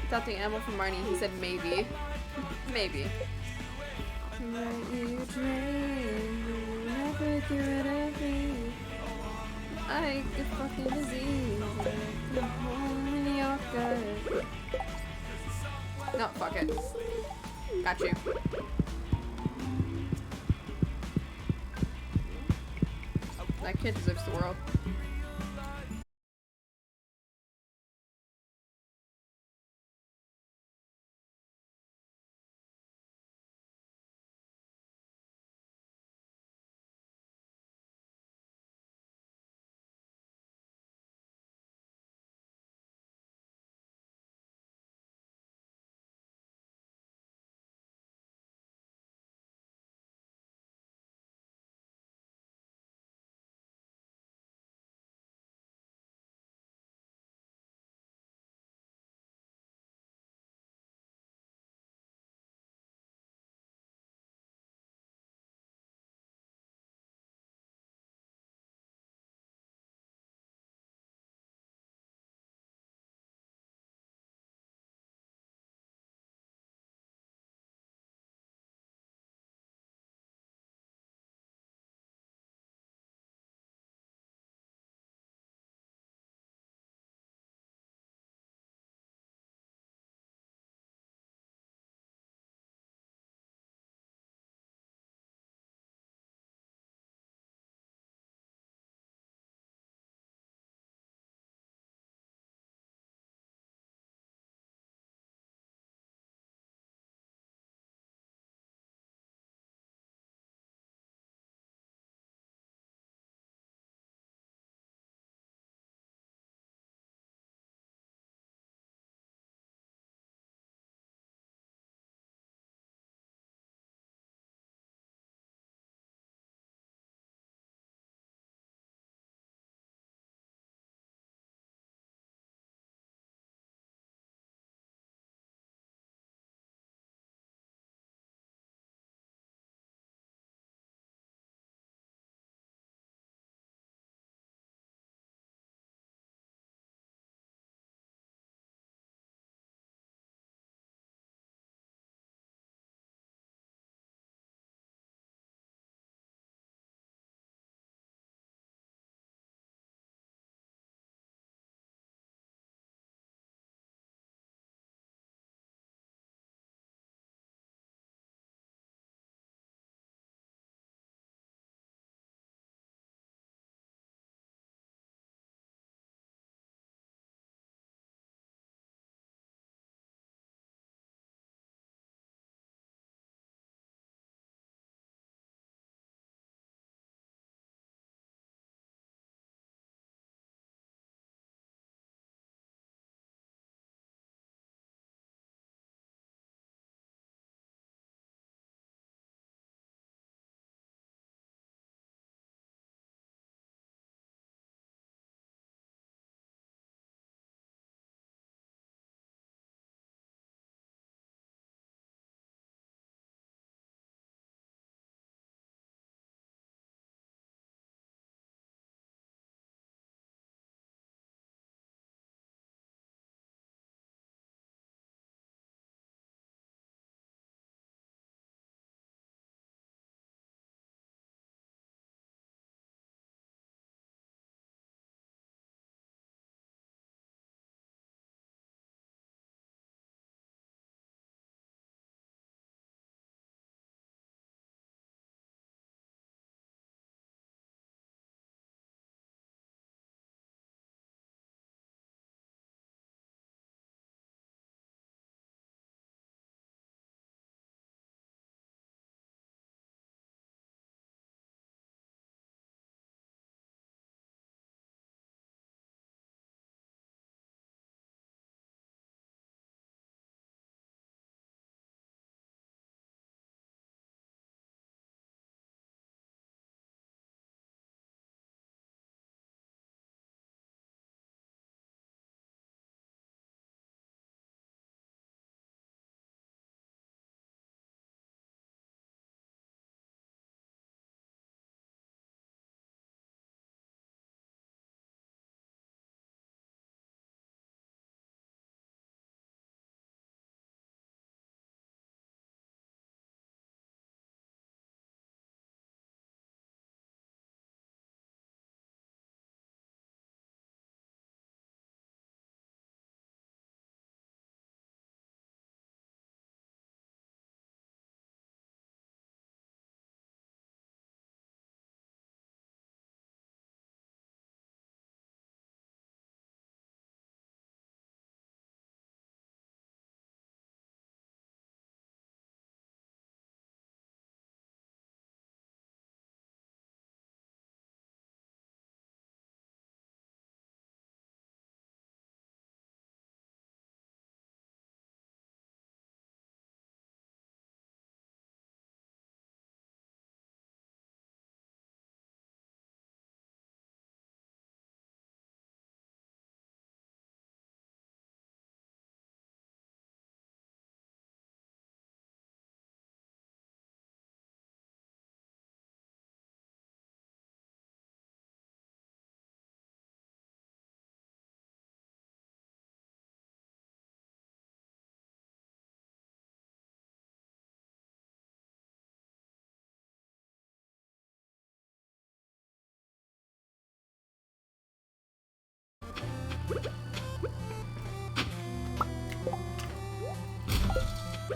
Without the ammo from Marnie, he said maybe. Maybe. I get fucking disease. In your gut. No, fuck it. Got you. That kid deserves the world.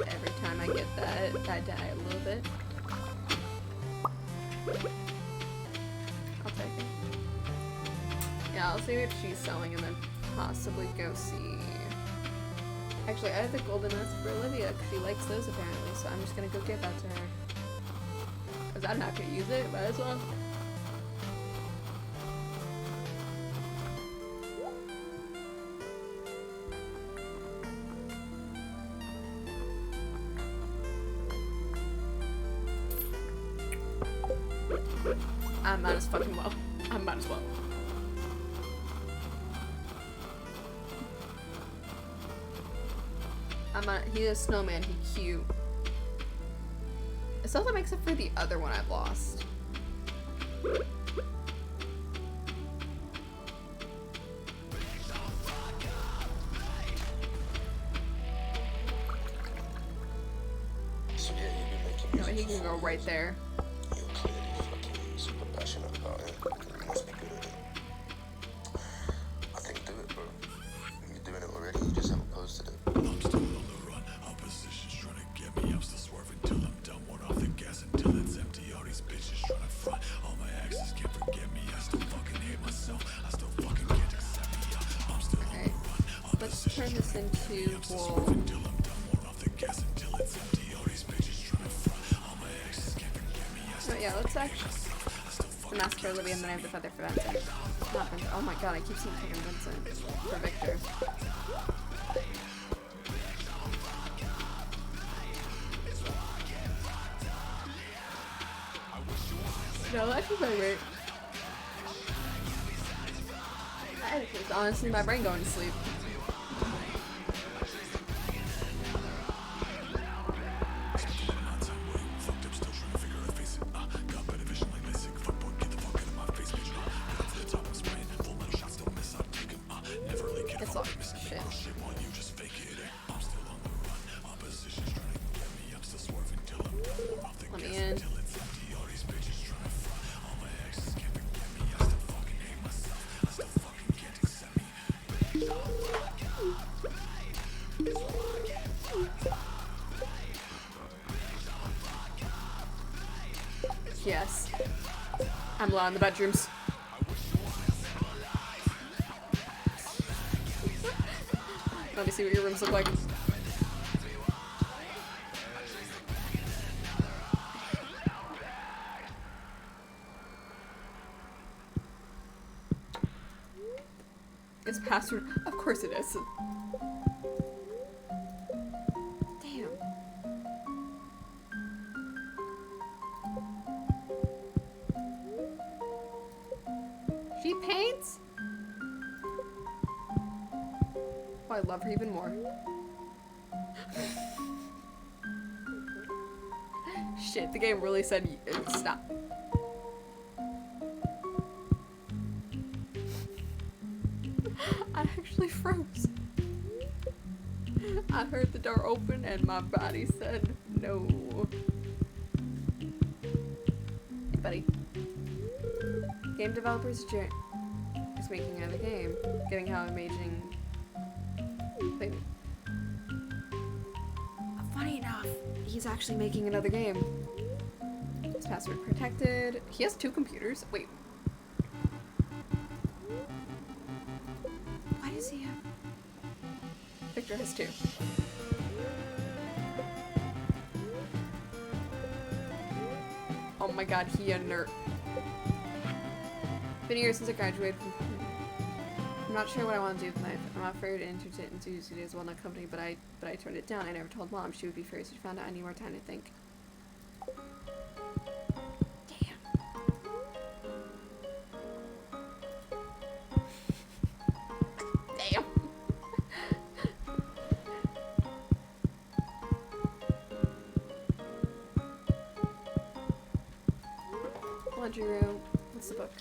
Every time I get that, I die a little bit. I'll take it. Yeah, I'll see what she's selling and then possibly go see. Actually, I have the golden mask for Olivia because she likes those apparently, so I'm just gonna go give that to her. Because I'm not gonna use it, might as well. I might as fucking well. I might as well. He's a snowman, he's cute. It still doesn't make sense for the other one I've lost. So yeah, you've been making No, music he can for go 4 right years. there. You're clearly fucking super passionate about it. You must be good at it. I think do it, bro. You're doing it already, you just haven't posted it. I'm still on the run. Opposition's trying to get me. I'm still swerving till I'm done. One off the gas until it's empty. All these bitches trying to front. All my exes can't forget me. I still fucking hate myself. I still fucking can't accept me. I'm still on Okay. the run. Let's turn this into wool. Till I'm done. One off the gas until it's empty. All these bitches trying to front. All my exes can't forget me. I Oh still yeah, let's actually the mask for Olivia and then I have the feather for Vincent. Not Vincent. Oh my god, I keep seeing fucking Vincent. For Victor. No, that's just my great. It's honestly my brain going to sleep. It's all shit. Let me in. Yes. I'm low in the bedrooms. Let me see what your rooms look like. It's password. Of course it is. Damn. She paints? Oh, I love her even more. Shit, the game really said stop. I actually froze. I heard the door open and my body said no. Hey, buddy. Game developers is making another game. Getting how amazing. Wait. Funny enough, he's actually making another game. It's password protected. He has 2 computers. Wait. Why does he have? Victor has 2. Oh my god, he a nerd. Been years since I graduated from. I'm not sure what I want to do with life. I'm offered to enter it into Studios Well-Known Company, but I turned it down. I never told Mom. She would be furious if she found out I need more time to think. Damn. Damn. Laundry room. What's the book?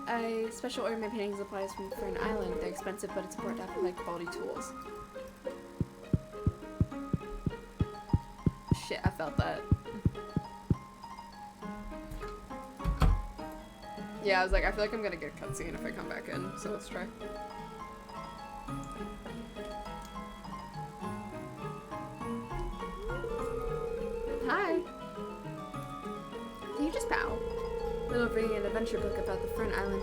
I special ordered my painting supplies for an island. They're expensive, but it's important to have like quality tools. Shit, I felt that. Yeah, I was like, I feel like I'm gonna get a cutscene if I come back in, so let's try. Hi. Can you just bow? I'm reading an adventure book about the Front Island.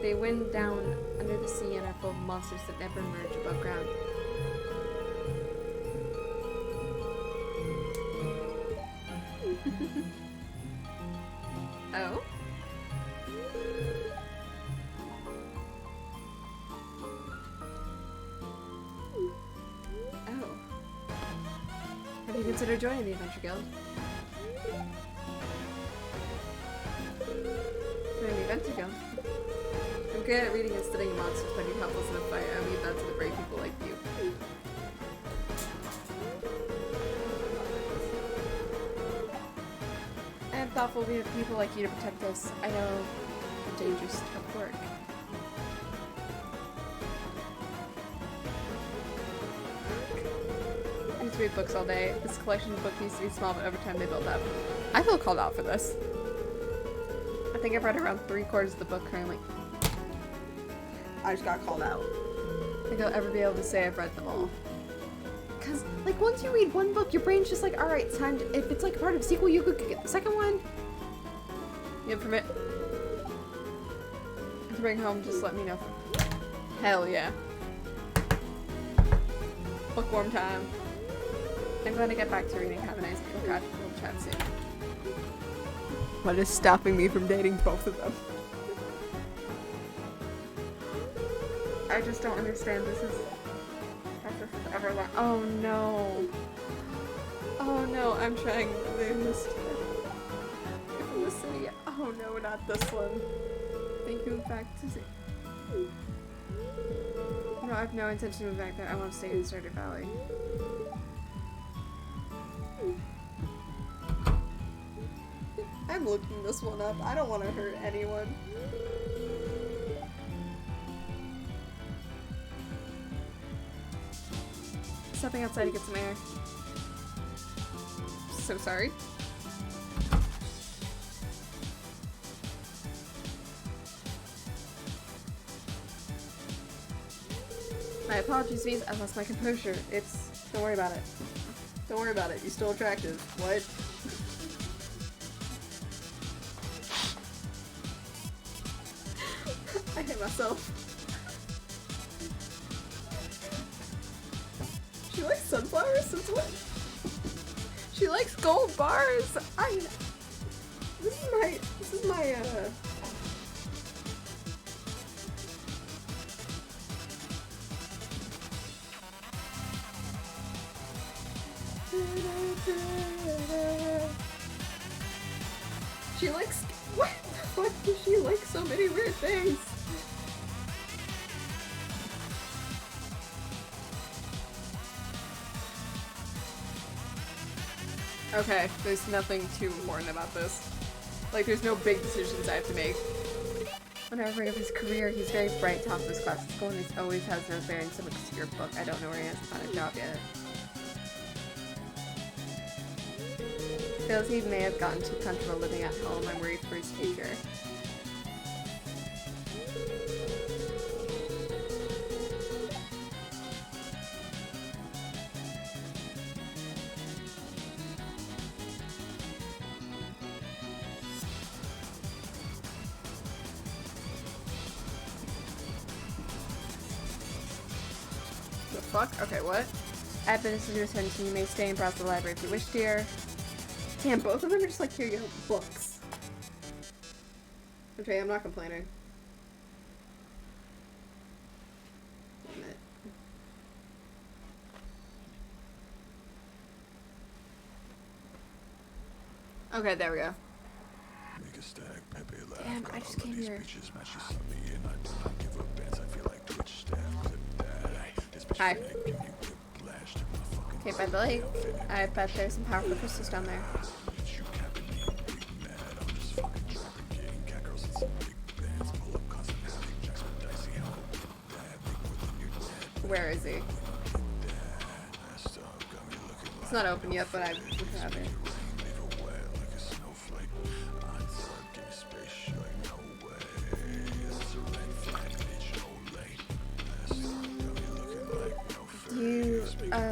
They wind down under the sea and are full of monsters that never emerge above ground. Oh? Oh. Have you considered joining the Adventure Guild? Join the Adventure Guild. I'm good at reading and studying monsters, but I need help in a fight. I leave that to the brave people like you. I am thoughtful we have people like you to protect us. I know the dangerous tough work. I used to read books all day. This collection of books used to be small, but over time they build up. I feel called out for this. I think I've read around 3/4 of the book currently. I just got called out. I think I'll ever be able to say I've read them all. Because, like, once you read one book, your brain's just like, alright, it's time to, if it's like a part of a sequel, you could get the second one. You have permit to bring home, just let me know. Hell yeah. Bookworm time. I'm going to get back to reading. Have a nice day. We'll chat soon. What is stopping me from dating both of them? I just don't understand. This is ever long. Oh no. Oh no, I'm trying to leave this from the city. Oh no, not this one. Thank you, back to see. No, I have no intention to move back there. I want to stay in Stardew Valley. I'm looking this one up. I don't want to hurt anyone. Stepping outside to get some air. So sorry. My apologies, V's. I lost my composure. Don't worry about it. Don't worry about it. You're still attractive. What? I hate myself. She likes sunflowers since when? She likes gold bars. This is my She likes, what the fuck does she like so many weird things? Okay, there's nothing too important about this. Like, there's no big decisions I have to make. Whenever I bring up his career, he's very bright, top of his class at school, and he always has nose bearing some obscure book. I don't know where he has to find a job yet. Feels he may have gotten too comfortable living at home. I'm worried for his future. The fuck? Okay, what? Add business to your attention. You may stay and browse the library if you wish, dear. Damn, both of them are just like, here you go, books. Okay, I'm not complaining. Damn it. Okay, there we go. Make a stack, Pepe laugh. Damn, I just came here. Hi. Okay, by the lake. I bet there's some powerful crystals down there. Where is he? It's not open yet, but I would have it.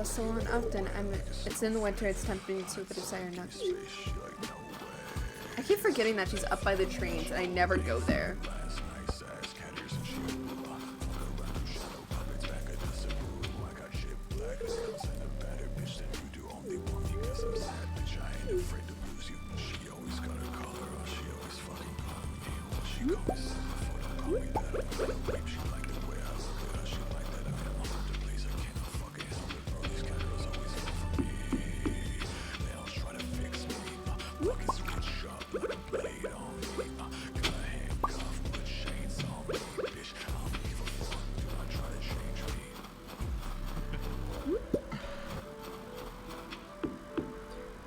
Salon Upton. It's in the winter, it's tempting to a bit of cider nuts. I keep forgetting that she's up by the trains and I never go there.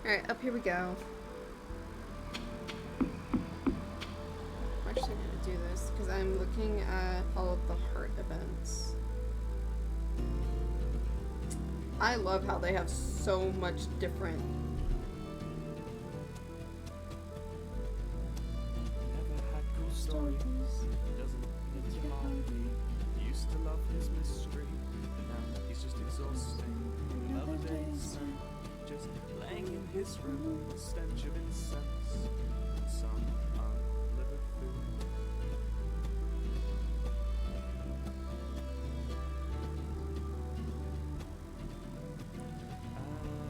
Alright, up here we go. I'm actually gonna do this because I'm looking at all of the heart events. I love how they have so much different. Never had cool stories. Doesn't need to hardly. Used to love his mystery, but now he's just exhausting. Another day spent just laying in his room, the stench of incense and some undelivered food.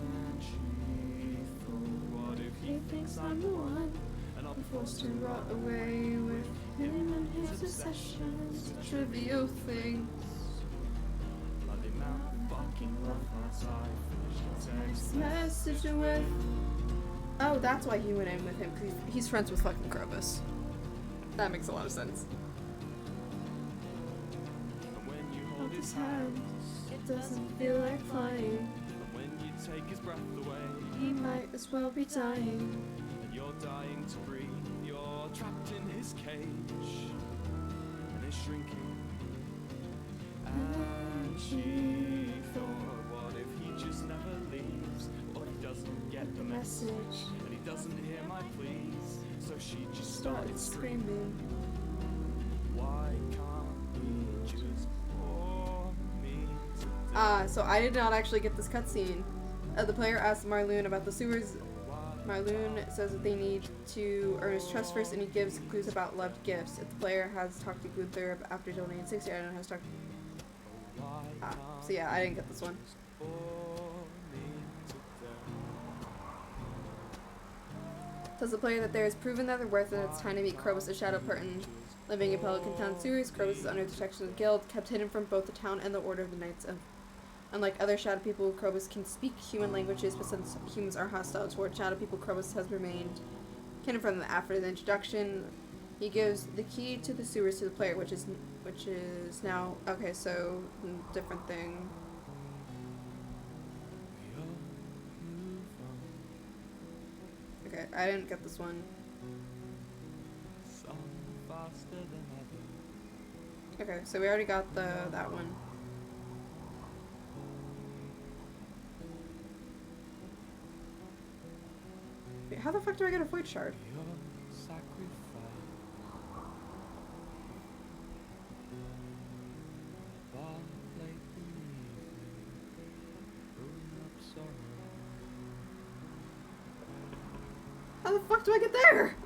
And she thought, what if he thinks I'm the one? And I'll be forced to rot away with him and his obsessions, Trivial things. bloody amount of fucking love as I finished the text. Message with. Oh, that's why he went in with him, because he's friends with fucking Krobus. That makes a lot of sense. And when you hold his hand, It doesn't feel like flying. and when you take his breath away, He might as well be dying. and you're dying to breathe, you're trapped in his cage, and it's shrinking. And she thought, what if he just never leaves? Or he doesn't get the message, and he doesn't hear my pleas. So she just started screaming, why can't he just bore me to death? So I did not actually get this cutscene. The player asks Marloon about the sewers. Marloon says that they need to earn his trust first, and he gives clues about loved gifts. If the player has talked to Gunther after donating 60, I don't know how to talk. So yeah, I didn't get this one. Bore me to death. Tells the player that there is proven that they're worth it. It's time to meet Krobus the Shadow Curtain. Living in Pelican Town sewers, Krobus is under the protection of the guild, kept hidden from both the town and the Order of the Knights of. Unlike other Shadow people, Krobus can speak human languages, but since humans are hostile toward Shadow people, Krobus has remained hidden from them after the introduction. He gives the key to the sewers to the player, which is now okay. So different thing. Okay, I didn't get this one. Some faster than ever. Okay, so we already got that one. Wait, how the fuck do I get a void shard? Your sacrifice. Bar late in the evening, brewing up sorrow. How the fuck do I get there?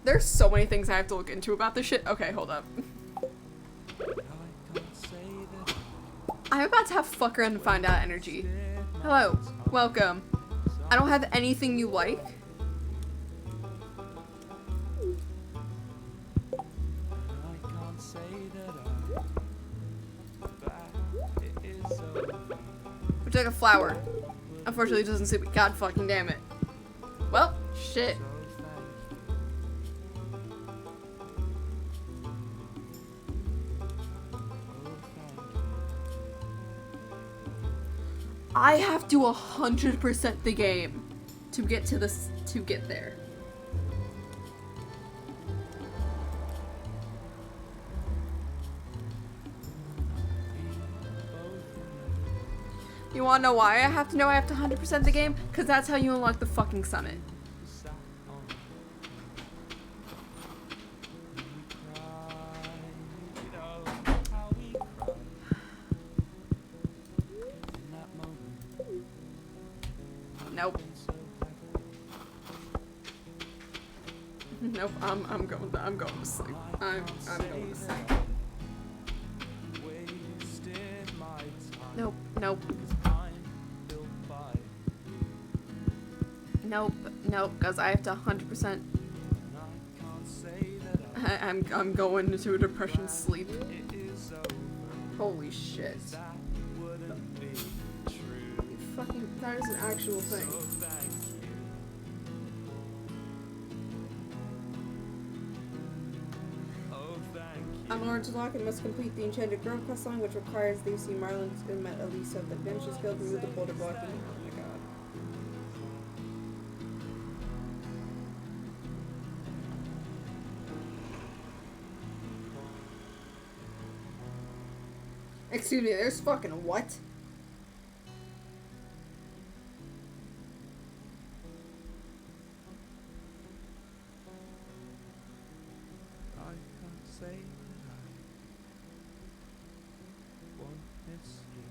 There's so many things I have to look into about this shit. Okay, hold up. I can't say that I'm about to have fuck around and find out energy. Hello, welcome. I don't have anything you like. I can't say that it is over. Would you like a flower? Unfortunately, it doesn't suit me. God fucking damn it. Well, shit. I have to 100% the game to get to this, to get there. You wanna know why I have to know I have to 100% the game? Because that's how you unlock the fucking summit. Nope. Nope, I'm going to sleep. I'm going to sleep. Wasted my time. Nope, nope, I'm built by nope, nope, because I have to 100%. and I can't say that I'm going into a depression sleep. it is over. Holy shit. That wouldn't be true. Fucking, that is an actual So thing. thank you. Oh, thank you. I'm Lawrence Locke and must complete the Enchanted Grove quest line, which requires the sea Marlin and met Elisa of the Vanishes Guild, remove the boulder blocking. Oh my god. Excuse me, there's fucking what? I can't say that I won't miss you.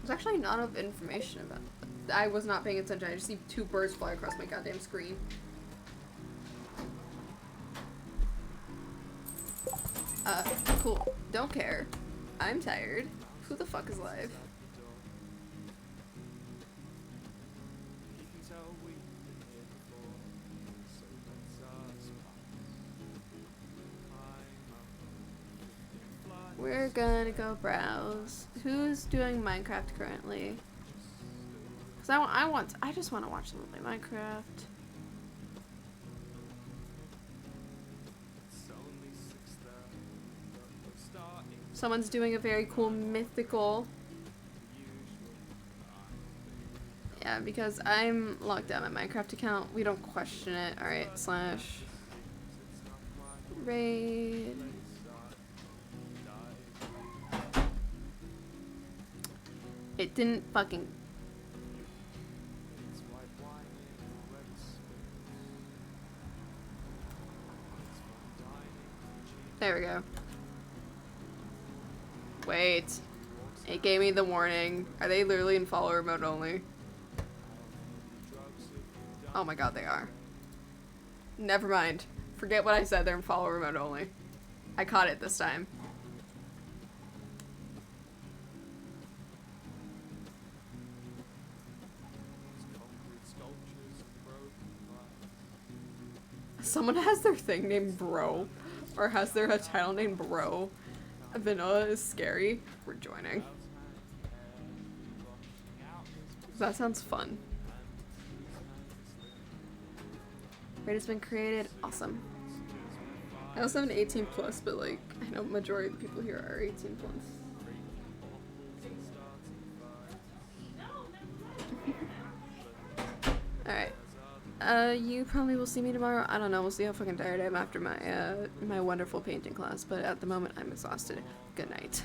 There's actually not enough information about that. I was not paying attention. I just see 2 birds fly across my goddamn screen. Cool. Don't care. I'm tired. Who the fuck is live? You can tell we've been here before, so let's us climb up. We're gonna go browse. Who's doing Minecraft currently? Cause I just want to watch them play Minecraft. It's only 6:30, but we're starting Someone's doing a very cool mythical. the usual. Yeah, because I'm locked out my Minecraft account. We don't question it. Alright, slash raid. It didn't fucking. It's white wine in red spirits. It's fun dining cheap. There we go. Wait. It gave me the warning. Are they literally in follower mode only? Drugs if you've done Oh my god, they are. Never mind. Forget what I said, they're in follower mode only. I caught it this time. concrete sculptures and broken glass. Someone has their thing named Bro. Or has their title named Bro. Vanilla is scary. We're joining. That sounds fun. Raid has been created. Awesome. I also have an 18 plus, but like, I know majority of the people here are 18 plus. Alright. You probably will see me tomorrow. I don't know. We'll see how fucking tired I am after my my wonderful painting class. But at the moment, I'm exhausted. Good night.